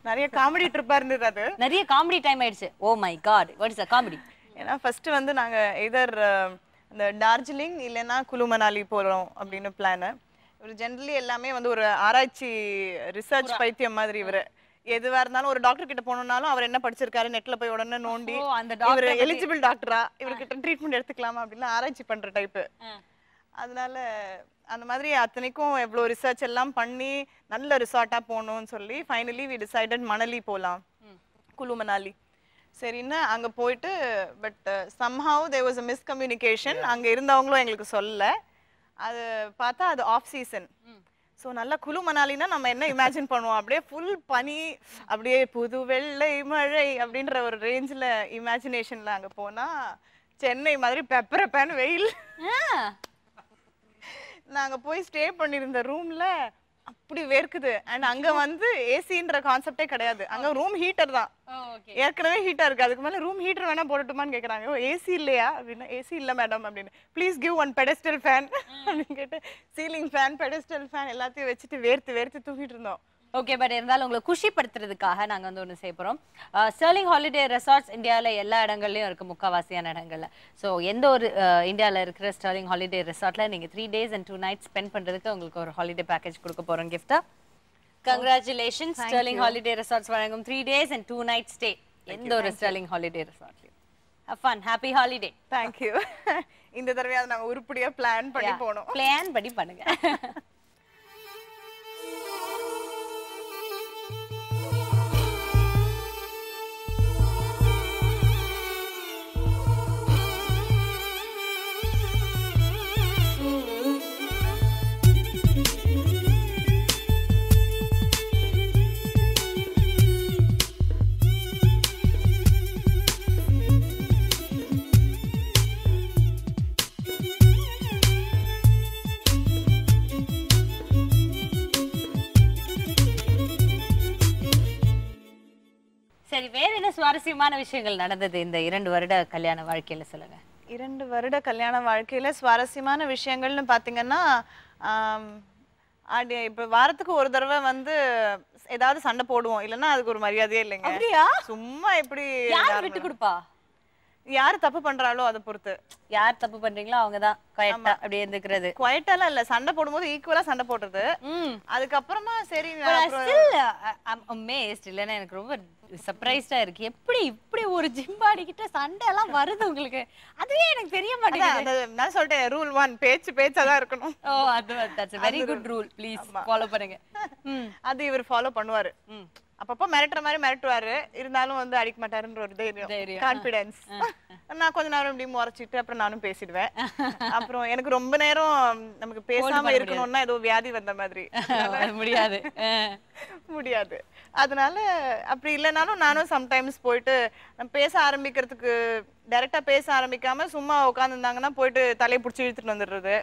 நிறைய காமெடி ட்ரிப்பா இருந்தது. அது நிறைய காமெடி டைம் ஆயிடுச்சு. Oh my God, what is a comedy? ஏன்னா ஃபர்ஸ்ட் வந்து நாங்க எதர் இந்த டார்ஜிலிங் இல்லைன்னா குலு மணாலி போறோம் அப்படின்னு பிளான். ஒரு ஜென்ரலி எல்லாமே வந்து ஒரு ஆராய்ச்சி ரிசர்ச் பைத்தியம் மாதிரி இவரு. எதுவா இருந்தாலும் ஒரு டாக்டர் கிட்ட போனோம்னாலும் அவர் என்ன படிச்சிருக்காரு நெட்ல போய் உடனே நோண்டி இவர் எலிஜிபிள் டாக்டரா, இவர்கிட்ட ட்ரீட்மெண்ட் எடுத்துக்கலாமா அப்படின்னு ஆராய்ச்சி பண்ற டைப்பு. அதனால அந்த மாதிரி அத்தனைக்கும் எவ்வளோ ரிசர்ச் எல்லாம் பண்ணி நல்ல ரிசார்ட்டா போகணும்னு சொல்லி ஃபைனலி வி டிசைடட் மணலி போகலாம், குலு மணாலி. சரின்னு அங்க போயிட்டு but somehow there was a miscommunication. அங்க இருந்தவங்களும் எங்களுக்கு சொல்லல. அது பார்த்தா அது ஆஃப் சீசன். ஸோ நல்லா குலு மணாலினா நம்ம என்ன இமேஜின் பண்ணுவோம், அப்படியே ஃபுல் பனி, அப்படியே புது வெள்ளை மழை அப்படின்ற ஒரு ரேஞ்சில் இமேஜினேஷனில் அங்கே போனால் சென்னை மாதிரி பெப்பரப்பேன் வெயில். நாங்கள் போய் ஸ்டே பண்ணியிருந்த ரூமில் அப்படி வேர்க்குது. அண்ட் அங்கே வந்து ஏசின்ற கான்செப்டே கிடையாது, அங்கே ரூம் ஹீட்டர் தான். ஏற்கனவே ஹீட்டா இருக்கு, அதுக்கு மேலே ரூம் ஹீட்டர் வேணா போட்டுட்டுமான்னு கேட்குறாங்க. ஏசி இல்லையா அப்படின்னா, ஏசி இல்லை மேடம் அப்படின்னு. Please give one pedestal fan அப்படின்னு கேட்டு சீலிங் ஃபேன் பெடஸ்டல் ஃபேன் எல்லாத்தையும் வச்சுட்டு வேர்த்து தூங்கிட்டு இருந்தோம். ஓகே, பட் இருந்தாலும் உங்களை குஷிப்படுத்துறதுக்காக நாங்கள் வந்து ஒன்று செய்ய போகிறோம். ஸ்டெர்லிங் ஹாலிடே ரெசார்ட்ஸ் இந்தியாவில் எல்லா இடங்கள்லையும் இருக்குது, முக்கால்வாசியான இடங்களில். ஸோ எந்த ஒரு இந்தியாவில் இருக்கிற ஸ்டெர்லிங் ஹாலிடே ரெசார்ட்டில் நீங்கள் 3 days and 2 nights ஸ்பெண்ட் பண்ணுறதுக்கு உங்களுக்கு ஒரு ஹாலிடே பேக்கேஜ் கொடுக்க போகிறோம் கிஃப்ட்டாக. கங்க்ராச்சுலேஷன்ஸ். ஸ்டெர்லிங் ஹாலிடே ரெசார்ட்ஸ் வழங்கும் 3 days and 2 nights ஸ்டே எந்த ஒரு ஸ்டெர்லிங் ஹாலிடே ரெசார்ட்லையும். Have fun, happy holiday. Thank you. இந்த தடவையாவது நாங்கள் உருப்படியாக பிளான் பண்ணி போனோம். பிளான் பண்ணி பண்ணுங்க. சரி, வேற என்ன சுவாரஸ்யமான விஷயங்கள் நடந்தது இந்த 2 வருட கல்யாண வாழ்க்கையில சொல்லுங்க. 2 வருட கல்யாண வாழ்க்கையில சுவாரஸ்யமான விஷயங்கள்னு பாத்தீங்கன்னா, இப்ப வாரத்துக்கு ஒரு தடவை வந்து ஏதாவது சண்டை போடுவோம், இல்லைன்னா அதுக்கு ஒரு மரியாதையே இல்லைங்க. அப்படியா? சும்மா எப்படி யார் விட்டு கொடுப்பா? யாரு தப்பு பண்றாளோ அதை பொறுத்து. யார் தப்பு பண்றீங்களோ அவங்கதான் குவைட்டா அப்படியே இருந்துக்கிறது. குவைட்டாலாம் இல்ல, சண்டை போடும்போது ஈக்குவலா சண்டை போடுறது. அதுக்கப்புறமா சரி அமேஸ்ட் இல்லைன்னா எனக்கு ரொம்ப சர்ப்ரைஸ்டா இருக்கு. எப்படி இப்படி ஒரு ஜிம்பாடி கிட்ட சண்டை எல்லாம் வருது உங்களுக்கு? அதுவே எனக்கு தெரிய மாட்டேங்குது. நான் சொல்லிட்டேன் ரூல் 1 பேச்சாதான் இருக்கணும். ஓ அது that's very good rule. Please follow பண்ணுங்க. அது இவர் ஃபாலோ பண்ணுவாரு. அப்பப்போ மிரட்டுற மாதிரி மிரட்டுவாரு, இருந்தாலும் வந்து அடிக்க மாட்டாருன்ற ஒரு தைரியம், கான்பிடன்ஸ். நான் கொஞ்ச நேரம் இப்படி முறைச்சிட்டு அப்புறம் நானும் பேசிடுவேன். அப்புறம் எனக்கு ரொம்ப நேரம் நமக்கு பேசாம இருக்கணும்னா ஏதோ வியாதி வந்த மாதிரி முடியாது. அதனால அப்படி இல்லைனாலும் நானும் சம்டைம்ஸ் போயிட்டு பேச ஆரம்பிக்கிறதுக்கு டைரக்டா பேச ஆரம்பிக்காம சும்மா உட்காந்துருந்தாங்கன்னா போயிட்டு தலையை பிடிச்சி இழுத்துட்டு வந்துடுறது,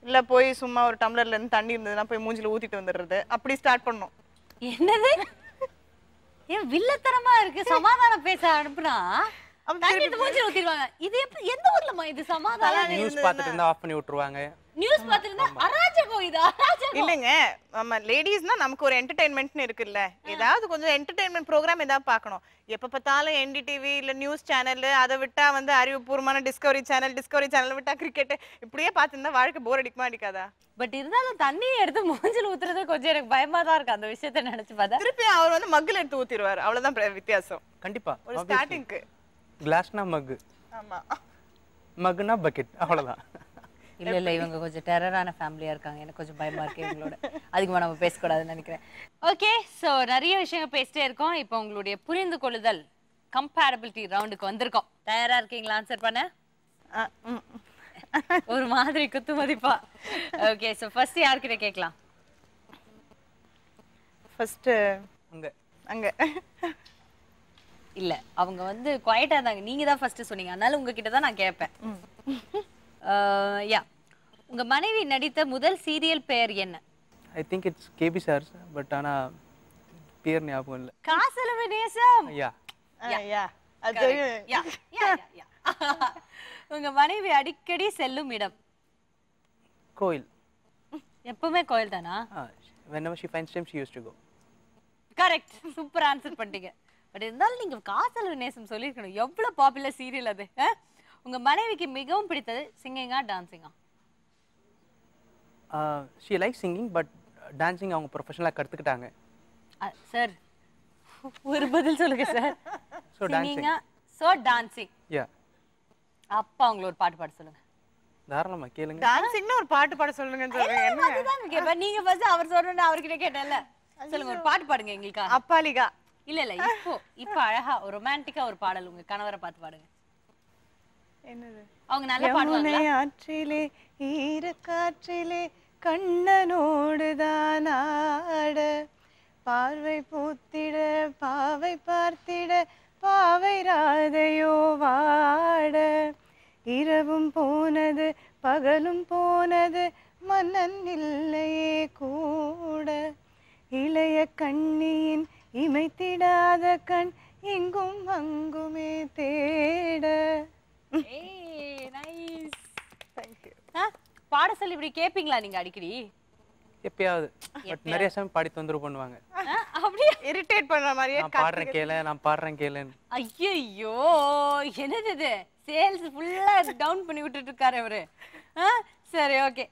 இல்ல போய் சும்மா ஒரு டம்ளர்ல இருந்து தண்ணி இருந்ததுன்னா போய் மூஞ்சில ஊத்திட்டு வந்துடுறது. அப்படி ஸ்டார்ட் பண்ணோம். என்னது ஏன் வில்லத்தனமா இருக்கு? சமாதானம் பேச அனுப்புனா மூஞ்சில ஊத்திடுவாங்க. இது எந்த ஊர்லமா இது சமாதானம்? நியூஸ் பார்த்துட்டு இருந்தா ஆஃப் பண்ணி விட்டுருவாங்க. நியூஸ் பார்த்துட்டு அராஜகம். இது அராஜகம் இல்லைங்க. ஆமா, லேடிஸ்னா நமக்கு ஒரு என்டர்டைன்மெண்ட்னு இருக்குல்ல, ஏதாவது கொஞ்சம் என்டர்டைன்மெண்ட் ப்ரோக்ராம் ஏதாவது பார்க்கணும். எப்ப பார்த்தாலும் NDTV இல்ல நியூஸ் சேனல், அதை விட்டா வந்து அறிவுபூர்வமான டிஸ்கவரி சேனல் விட்டா கிரிக்கெட், இப்படியே பார்த்துருந்தா வாழ்க்கை போர் அடிக்குமா அடிக்காதா? பட் இருந்தாலும் தண்ணியை எடுத்து மூஞ்சில ஊத்துறது கொஞ்சம் எனக்கு பயமா தான் இருக்கு. அந்த விஷயத்தை நினைச்சு பார்த்தா திருப்பி அவர் வந்து மக்குல எடுத்து ஊத்திடுவாரு. அவ்வளவுதான் வித்தியாசம். கண்டிப்பா ஒரு ஸ்டார்டிங்க்கு கிளாஸ்னா மக், ஆமா மக்னா பக்கெட், அவ்வளவுதான். இல்ல இவங்க கொஞ்சம் டெரரான ஃபேமிலியா இருக்காங்க. எனக்கு கொஞ்சம் பயமா இருக்கு இவங்களோட. அதிகமா நம்ம பேசக்கூடாதுன்னு நினைக்கிறேன். ஓகே, சோ நிறைய விஷயங்கள் பேசிட்டே இருக்கோம். இப்போ உங்களுடைய புரிந்து கொள்ளுதல் கம்பேரபிலிட்டி ரவுண்டுக்கு வந்திருக்கோம். தயாரா இருக்கீங்களா ஆன்சர் பண்ண? ஒரு மாதிரி குத்து மதிப்பா. ஓகே, சோ ஃபர்ஸ்ட் யார்கிட்ட கேட்கலாம்? ஃபர்ஸ்ட் அங்க இல்ல அவங்க வந்து குவைட்டா இருந்தாங்க. நீங்க தான் ஃபர்ஸ்ட் சொன்னீங்க, அதனால உங்ககிட்ட தான் நான் கேட்பேன். யா, உங்க மனைவி நடித்த முதல் சீரியல் பெயர் என்ன? I think it's KP sir, but ஆனா பேர் ஞாபகம் இல்ல. காசலவு நேசம். யா யா அது யா யா. உங்க மனைவி அடிக்கடி செல்லும் இடம்? கோயில். எப்பவுமே கோயில் தானா? whenever she finds time she used to go. Correct, super answer பண்ணிட்டீங்க. பட் இருந்தாலும் நீங்க காசலவு நேசம் சொல்லிருக்கணும். எவ்வளவு பாப்புலர் சீரியல் அது. உங்க மனைவிக்கு மிகவும் பிடித்தது சிங்கிங்கா டான்சிங்கா? she likes singing but dancing அவங்க ப்ரொஃபஷனலா கத்துக்கிட்டாங்க. சார் ஒரு பதில் சொல்லுங்க sir. so dancing. so dancing. yeah. அப்பா உங்களை ஒரு பாட்டு பாட சொல்லுங்க. தாராளமா கேளுங்க. டான்சிங்னா ஒரு பாட்டு பாட சொல்லுங்கன்னு சொல்றீங்க. என்ன அதுதான் கேப்பேன். நீங்க ஃபர்ஸ்ட் அவர் சொன்னா அவர்கிட்ட கேட்டேன்ல. சொல்லுங்க, ஒரு பாட்டு பாடுங்க எங்களுக்கு. அப்பாலிகா. இல்ல இப்போ அழகா ஒரு ரொமான்டிக்கா ஒரு பாடல் உங்க கணவரை பார்த்து பாடுங்க. என்னது? அவங்க நல்லா பாடுவாங்களா? ஆற்றிலே ஈரக்காற்றிலே கண்ணனோடுதான் ஆட, பார்வை பூத்திட பாவை பார்த்திட பாவை ராதையோ வாட, இரவும் போனது பகலும் போனது மன்னன் இல்லையே கூட, இளைய கண்ணியின் இமைத்திடாத கண் இங்கும் அங்குமே தேட. ஏய் நைஸ். Thank you. பாட சொல்லி இப்படி கேப்பீங்களா நீங்க அடிக்கடி? எப்பயாவது. பட் நிறைய சமயம் பாடி தொந்தரவு பண்ணுவாங்க. அப்படியே இரிட்டேட் பண்ற மாதிரியே நான் பாடுறேன் கேளேன். ஐயோ என்னது இது? சேல்ஸ் ஃபுல்லா டவுன் பண்ணி விட்டுட்டு இருக்காரு அவரு. சரி ஓகே.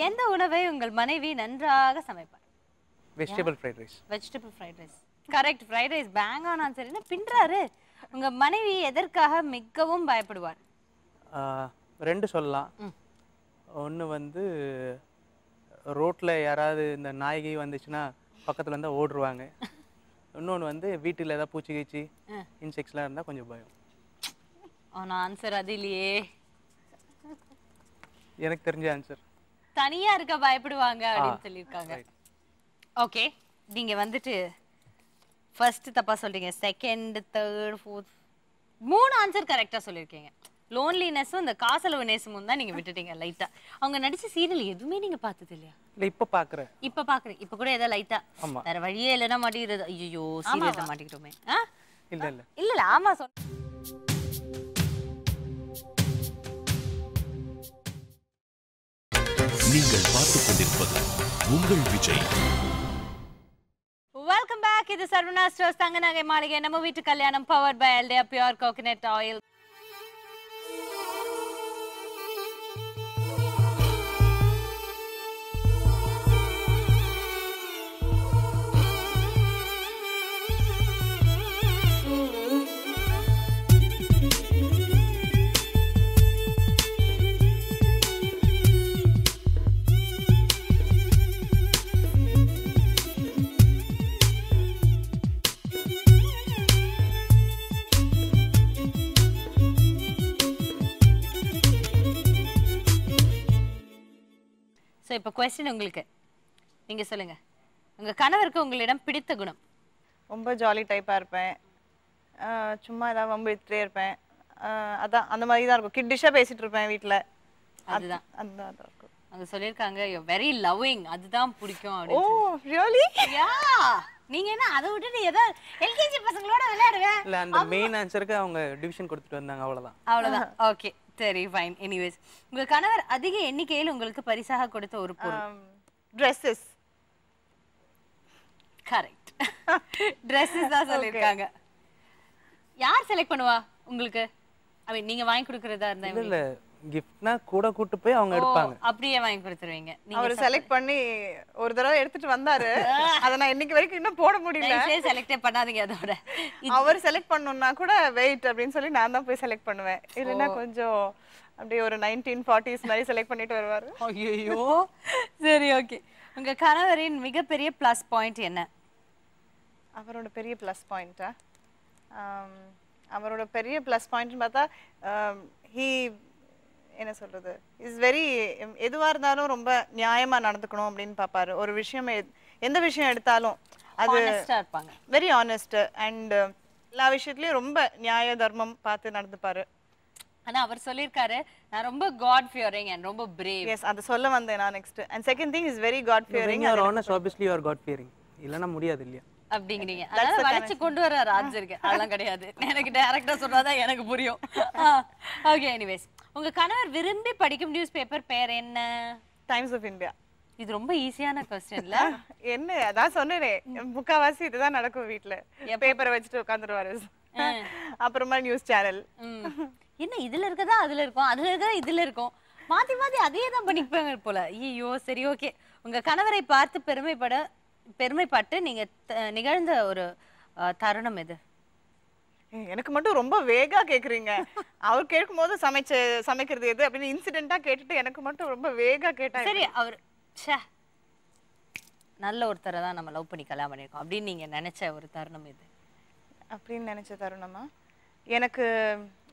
எந்த உணவை உங்கள் மனைவி நன்றாக சமைப்பார்? Vegetable fried rice. Vegetable fried rice. Correct. Fried rice bang on answer. என்ன பின்றாரு? உங்க மனைவி எதற்காக மிகவும் பயப்படுவார்? ரெண்டு சொல்லலாம். ஒன்று வந்து ரோட்டில் யாராவது இந்த நாய்கை வந்துச்சுன்னா பக்கத்தில் இருந்தால் ஓடுருவாங்க. இன்னொன்று வந்து வீட்டில் ஏதாவது பூச்சி கீச்சி இன்செக்ட்ஸ்லாம் இருந்தால் கொஞ்சம் பயம். ஆனால் ஆன்சர் அது இல்லையே. எனக்கு தெரிஞ்ச ஆன்சர் தனியா இருக்க பயப்படுவாங்க அப்படின்னு சொல்லியிருக்காங்க. ஓகே, நீங்க வந்துட்டு ஃபர்ஸ்ட் தப்பா சொல்றீங்க, செகண்ட் தேர்ட் ஃபோர்த் 3 ஆன்சர் கரெக்டா சொல்லியிருக்கீங்க. லோன்லினஸும் இந்த காசலவு நேசமும் தான் நீங்க விட்டுட்டீங்க லைட்டா. அவங்க நடிச்ச சீரியல் எதுவுமே நீங்க பார்த்தது இல்லையா? இல்லை இப்போ பார்க்குறேன். இப்போ பார்க்குறேன். இப்போ கூட ஏதோ லைட்டா வேற வழியே இல்லைன்னா மாட்டிக்கிறது. ஐயோ சீரியல்ல மாட்டிக்கிட்டோமே. இல்லை இல்லை இல்ல ஆமா சொன்ன. நீங்கள் பார்த்துக் கொண்டிருப்பது உங்கள் விஜய். Welcome back. இது சர்வனா ஸ்டோர்ஸ் தங்க நகை மாளிகை, நம்ம வீட்டு கல்யாணம், powered by Eldea pure coconut oil. So இப்போ क्वेश्चन உங்களுக்கு. நீங்க சொல்லுங்க. உங்க கணவருக்கு உங்களிடம் பிடித்த குணம்? ரொம்ப ஜாலி டைப்பா இருப்பேன். சும்மா ஏதாவது வம்பு இழுத்துட்டே இருப்பேன். அதான் அந்த மாதிரி தான் இருக்கும். கிட்டிஷா பேசிட்டு இருப்பேன் வீட்ல. அதுதான். அதுதான் இருக்கும். அவங்க சொல்லிருக்காங்க யூ வெரி லவ்விங், அதுதான் பிடிக்கும் ஓ அப்படின்னு. ரியலி? யா நீங்க என்ன அதை விட்டுட்டு ஏதோ எல்கேஜி பசங்களோட விளையாடுவேன். இல்ல அந்த மெயின் ஆன்சருக்கு அவங்க டிவிஷன் கொடுத்துட்டு வந்தாங்க அவ்வளவுதான். அவ்வளவுதான். ஓகே சரி ஃபைன். எனிவேஸ் உங்க கணவர் அதிக எண்ணிக்கையில் உங்களுக்கு பரிசாக கொடுத்த ஒரு பொருள்? Dresses. கரெக்ட். Dresses தான் சொல்லிருக்காங்க. யார் செலக்ட் பண்ணுவா உங்களுக்கு? ஐ மீன் நீங்க வாங்கி கொடுக்கறதா இருந்தா இல்ல கிஃப்ட்னா கூட கூட்டி போய் அவங்க எடுப்பாங்க. அப்படியே வாங்கி கொடுத்துருவீங்க. அவர் செலக்ட் பண்ணி ஒரு தடவை எடுத்துட்டு வந்தாரு. அத நான் இன்னைக்கு வரைக்கும் இன்னும் போட முடியல. நீங்க செலக்டே பண்ணாதீங்க அதோட. அவர் செலக்ட் பண்ணனும்னா கூட வெயிட் அப்படினு சொல்லி நான் தான் போய் செலக்ட் பண்ணுவேன். இல்லனா கொஞ்சம் அப்படியே ஒரு 1940s மாதிரி செலக்ட் பண்ணிட்டு வருவாரு. ஐயோ சரி ஓகே. உங்க கணவரின் மிகப்பெரிய ப்ளஸ் பாயிண்ட் என்ன? அவரோட பெரிய ப்ளஸ் பாயிண்டா? அவரோட பெரிய ப்ளஸ் பாயிண்ட்னு பார்த்தா ஹி என்ன சொல்றது இஸ் வெரி எதுவா இருந்தாலும் ரொம்ப நியாயமா நடந்துக்கணும் அப்படின்னு பாப்பாரு. ஒரு விஷயம் எந்த விஷயம் எடுத்தாலும் அது இருப்பாங்க. வெரி ஆனஸ்ட் அண்ட் எல்லா விஷயத்துலயும் ரொம்ப நியாய தர்மம் பார்த்து நடந்துப்பாரு. ஆனா அவர் சொல்லிருக்காரு நான் ரொம்ப காட் ஃபியரிங் and ரொம்ப பிரேவ். எஸ் அது சொல்ல வந்தேன் நான் next. And second thing is very god fearing. you are honest obviously you are god fearing. இல்லனா முடியாது இல்லையா? அப்படிங்கறீங்க. அதனால வளைச்சு கொண்டு வர ராஜ் இருக்கு. அதெல்லாம் கிடையாது. எனக்கு டைரக்டா சொன்னாதான் எனக்கு புரியும். ஓகே எனிவேஸ் உங்க கணவர் விரும்பி படிக்கும் நியூஸ் பேப்பர் பேர் என்ன? Times of India. இது ரொம்ப ஈஸியான क्वेश्चनல. என்ன அதான் சொன்னேனே முக்காவாசி இதுதான் நடக்கும் வீட்ல. பேப்பரை வச்சுட்டு உட்கார்ந்துருவாரு. அப்புறமா நியூஸ் சேனல். என்ன இதுல இருக்கதா அதுல இருக்கும், அதுல இருக்கதா இதுல இருக்கும், மாத்தி மாத்தி அதே தான் பண்ணிப்பாங்க போல. ஐயோ சரி ஓகே. உங்க கணவரை பார்த்து பெருமைப்பட்டு நீங்க நிகழ்ந்த ஒரு தருணம் எது? எனக்கு மட்டும் ரொம்ப வேகா கேக்குறீங்க. அவர் கேட்கும்போது சமைக்கிறது எது அப்படின்னு இன்சிடென்ட்டா கேட்டுட்டு எனக்கு மட்டும் ரொம்ப வேகா கேட்டா சரி அவர் நல்ல ஒருத்தரை தான் நம்ம லவ் பண்ணி கல்யாணம் பண்ணிருக்கோம் அப்படின்னு நீங்க நினைச்ச ஒரு தருணம் எது? அப்படின்னு நினைச்ச தருணமா? எனக்கு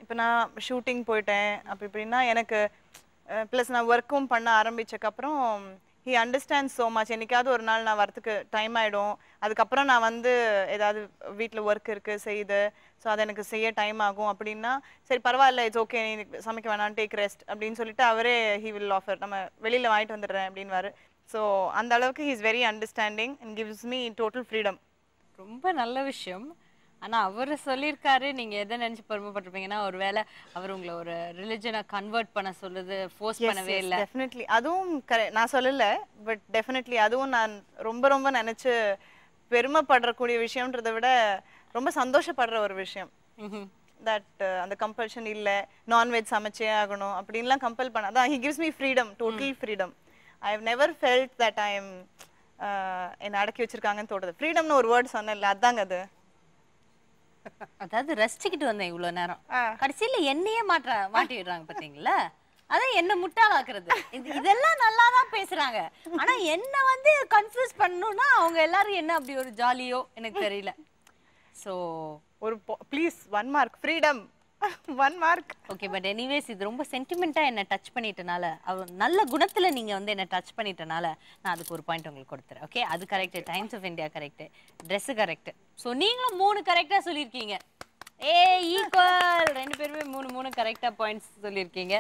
இப்போ நான் ஷூட்டிங் போயிட்டேன் அப்படி இப்படின்னா எனக்கு ப்ளஸ் நான் ஒர்க்கும் பண்ண ஆரம்பிச்சக்கப்புறம் he understands so much. என்னைக்காவது ஒரு நாள் நான் வரத்துக்கு டைம் ஆகிடும். அதுக்கப்புறம் நான் வந்து ஏதாவது வீட்டில் ஒர்க் இருக்குது செய்யுது, ஸோ அதை எனக்கு செய்ய டைம் ஆகும் அப்படின்னா சரி பரவாயில்ல இட்ஸ் ஓகே நீ சமைக்க வேணாம் டேக் ரெஸ்ட் அப்படின்னு சொல்லிட்டு அவரே he will offer நம்ம வெளியில் வாங்கிட்டு வந்துடுறேன் அப்படின்வாரு. ஸோ அந்த அளவுக்கு he is very understanding and gives me total freedom. ரொம்ப நல்ல விஷயம். ஆனா அவர் சொல்லியிருக்காரு நீங்க எதை நினைச்சு பெருமைப்பட்டிருப்பீங்கன்னா ஒருவேளை அவர் உங்களை ஒரு ரிலிஜனை கன்வெர்ட் பண்ண சொல்லுது, ஃபோர்ஸ் பண்ணவே இல்லை. டெஃபினெட்லி அதுவும் நான் சொல்லல, பட் டெஃபினெட்லி அதுவும் நான் ரொம்ப ரொம்ப நினைச்சு பெருமைப்படுறக்கூடிய விஷயம்ன்றதை விட ரொம்ப சந்தோஷப்படுற ஒரு விஷயம். தட் அந்த கம்பல்ஷன் இல்லை நான்வெஜ் சமைச்சே ஆகணும் அப்படின்லாம் கம்பல் பண்ண அதான் he gives me freedom, total freedom. I have never felt that I am என்ன அடக்கி வச்சிருக்காங்கன்னு தோணுது. ஃப்ரீடம்னு ஒரு வேர்ட் சொன்னேன்ல அதாங்க அது. அதாவது ரசிச்சுக்கிட்டு வந்தேன் இவ்வளவு நேரம், கடைசியில என்னையே மாட்டி விடுறாங்க பாத்தீங்களா? அதான் என்ன முட்டாளாக்குறது. இதெல்லாம் நல்லா தான் பேசுறாங்க, ஆனா என்ன வந்து கன்ஃபியூஸ் பண்ணணும்னா அவங்க எல்லாரும் என்ன அப்படி ஒரு ஜாலியோ எனக்கு தெரியல. சோ ஒரு please 1 mark freedom 1 mark. Okay but anyways இது ரொம்ப சென்டிமெண்டா என்ன டச் பண்ணிட்டனால, நல்ல குணத்துல நீங்க வந்து என்ன டச் பண்ணிட்டனால நான் அதுக்கு ஒரு பாயிண்ட் உங்களுக்கு கொடுத்துறேன். ஓகே அது correct, Times of India correct, dress correct. So நீங்களும் 3 கரெக்டா சொல்லியிருக்கீங்க. ஈக்குவல் 2 பேருமே 3 கரெக்டா பாயிண்ட்ஸ் சொல்லியிருக்கீங்க.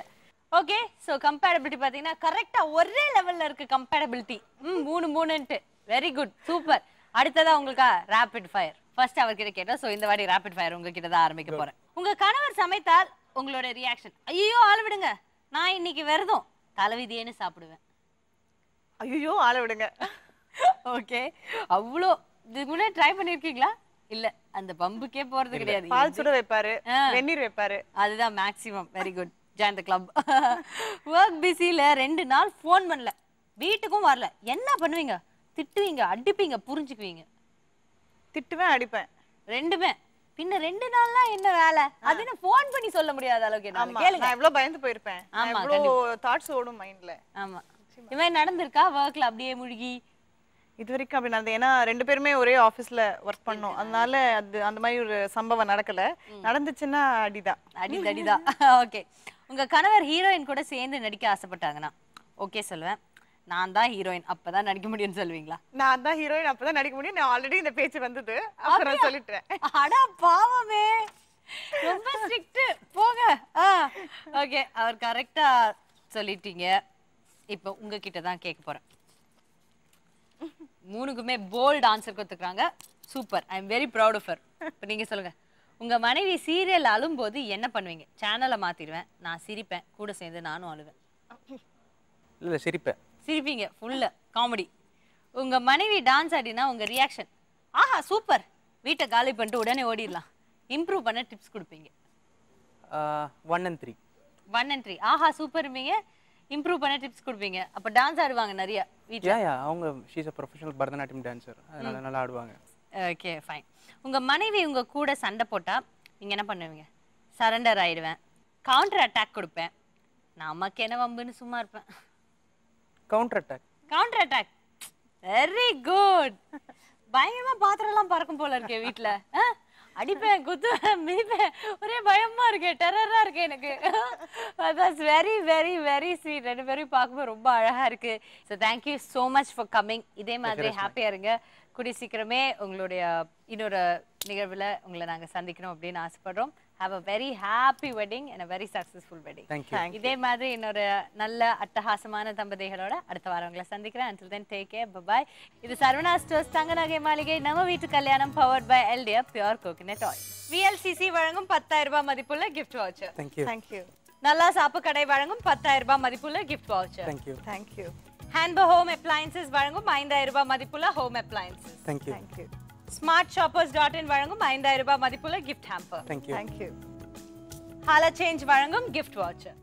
ஓகே ஸோ கம்பேரபிலிட்டி பார்த்தீங்கன்னா கரெக்டா ஒரே லெவல்ல இருக்கு கம்பேரபிலிட்டி. 3-3ன்ட்டு வெரி குட் சூப்பர். அடுத்ததா உங்களுக்கு ரேபிட் ஃபயர். ஃபர்ஸ்ட் அவர்கிட்ட கேட்டோம், ஸோ இந்த வாட்டி ரேபிட் ஃபயர் உங்ககிட்ட தான் ஆரம்பிக்க போறேன். உங்க கணவர் சமைத்தால் உங்களோட ரியாக்ஷன்? ஐயோ ஆள விடுங்க, நான் இன்னைக்கு விரதம் தலைவிதியேன்னு சாப்பிடுவேன். ஐயோ ஆள விடுங்க. ஓகே அவ்வளோ இது கூட ட்ரை பண்ணிருக்கீங்களா? இல்ல அந்த பம்புக்கே போறது கிடையாது. பால் சுட வைப்பாரு, வெந்நீர் வைப்பாரு, அதுதான் maximum. Very good, join the club. Work பிஸில 2 நாள் ஃபோன் பண்ணல, வீட்டுக்கும் வரல, என்ன பண்ணுவீங்க? திட்டுவீங்க, அடிப்பீங்க, புரிஞ்சுக்குவீங்க? திட்டுவேன் அடிப்பேன் ரெண்டுமே. பின்ன 2 நாள்லாம் என்ன வேலை? அது என்ன ஃபோன் பண்ணி சொல்ல முடியாத அளவுக்கு என்ன கேளுங்க. நான் எவ்வளவு பயந்து போயிருப்பேன், எவ்வளவு தாட்ஸ் ஓடும் மைண்ட்ல. ஆமா இவன் நடந்திருக்கா வர்க்ல அப்படியே முழுகி? இது வரைக்கும் அப்படி நடந்தது. ஏன்னா 2 பேருமே ஒரே ஆபீஸ்ல ஒர்க் பண்ணோம், அதனால அது அந்த மாதிரி ஒரு சம்பவம் நடக்கல. நடந்துச்சுன்னா அடிதான், அடிதான். ஓகே உங்க கணவர் ஹீரோயின் கூட சேர்ந்து நடிக்க ஆசைப்பட்டாங்கன்னா ஓகே சொல்லுவேன், நான் தான் ஹீரோயின் அப்பதான் நடிக்க முடியும்னு சொல்லுவீங்களா? நான் தான் ஹீரோயின் அப்பதான் நடிக்க முடியும். நான் ஆல்ரெடி இந்த பேச்சு வந்தது, அப்புறம் சொல்லிட்டேன். அட பாவமே, ரொம்ப ஸ்ட்ரிக்ட் போங்க. ஓகே, அவர் கரெக்டா சொல்லிட்டீங்க. இப்போ உங்ககிட்ட தான் கேட்க போறேன். மூணுக்குமே போல்ட் ஆன்சர் கொடுத்துக்கிறாங்க. Super, I am very proud of her. இப்போ நீங்க சொல்லுங்க, உங்க மனைவி சீரியல் அழும்போது என்ன பண்ணுவீங்க? சேனலை மாத்திடுவேன், நான் சிரிப்பேன், கூட சேர்ந்து நானும் அழுவேன். இல்லை சிரிப்பேன். சிரிப்பீங்க, ஃபுல்லு காமெடி. உங்க மனைவி டான்ஸ் ஆடினா உங்க ரியாக்ஷன்? ஆஹா சூப்பர், வீட்டை காலி பண்ணிட்டு உடனே ஓடிடலாம். இம்ப்ரூவ் பண்ண டிப்ஸ் கொடுப்பீங்க? 1 and 3. 1 and 3. ஆஹா சூப்பர்மீங்க, இம்ப்ரூவ் பண்ண டிப்ஸ் கொடுப்பீங்க. அப்ப டான்ஸ் ஆடுவாங்க நிறைய வீட்ல? யா அவங்க she's a professional Bharatanatyam dancer, அதனால நல்லா ஆடுவாங்க. Okay fine. உங்க மனைவி உங்க கூட சண்டை போட்டா நீங்க என்ன பண்ணுவீங்க? சரண்டர் ஆயிடுவேன், கவுண்டர் அட்டாக் கொடுப்பேன், நமக்கு என்ன வம்புன்னு சும்மா இருப்பேன். Counter attack. Counter attack, very good. பயங்கரமா பாத்திரம்லாம் பறக்கும் போல இருக்கே வீட்டுல. அடிப்பேன், குத்துவேன், மிதிப்பேன், ஒரே பயமா இருக்கு, டெரரா இருக்கு எனக்கு. That's very very very sweet. ரெண்டு பேரும் பார்க்கும்போது ரொம்ப அழகா இருக்கு. So thank you so much for coming. இதே மாதிரி ஹாப்பியா இருங்க. கூடிய சீக்கிரமே உங்களுடைய இன்னொரு நிகழ்வுல உங்களை நாங்க சந்திக்கணும் அப்படின்னு ஆசைப்படுறோம். Have a very happy wedding and a very successful wedding. இதே மாதிரி இன்னொரு நல்ல அட்டகாசமான தம்பதிகளோட அடுத்த வாரம் உங்களை சந்திக்கிறேன். until then take care, bye bye. இது சரவணா ஸ்டோர்ஸ் தங்க நகை மாளிகை, நம்ம வீட்டு கல்யாணம், powered by LDF Pure Coconut Oil. VLCC வழங்கும் 10,000 ரூபாய் மதிப்புள்ள gift voucher. Thank you. நல்லா சாப்பு கடை வழங்கும் 10,000 ரூபாய் மதிப்புள்ள gift voucher. Thank you. Hanbo Home Appliances வழங்கும் 5,000 ரூபாய் மதிப்புள்ள home appliances. Thank you. smartshoppers.in வழங்கும் 5,000 ரூபாய் மதிப்புள்ள gift hamper. Thank you. Thank you. Hala Change வழங்கும் gift voucher.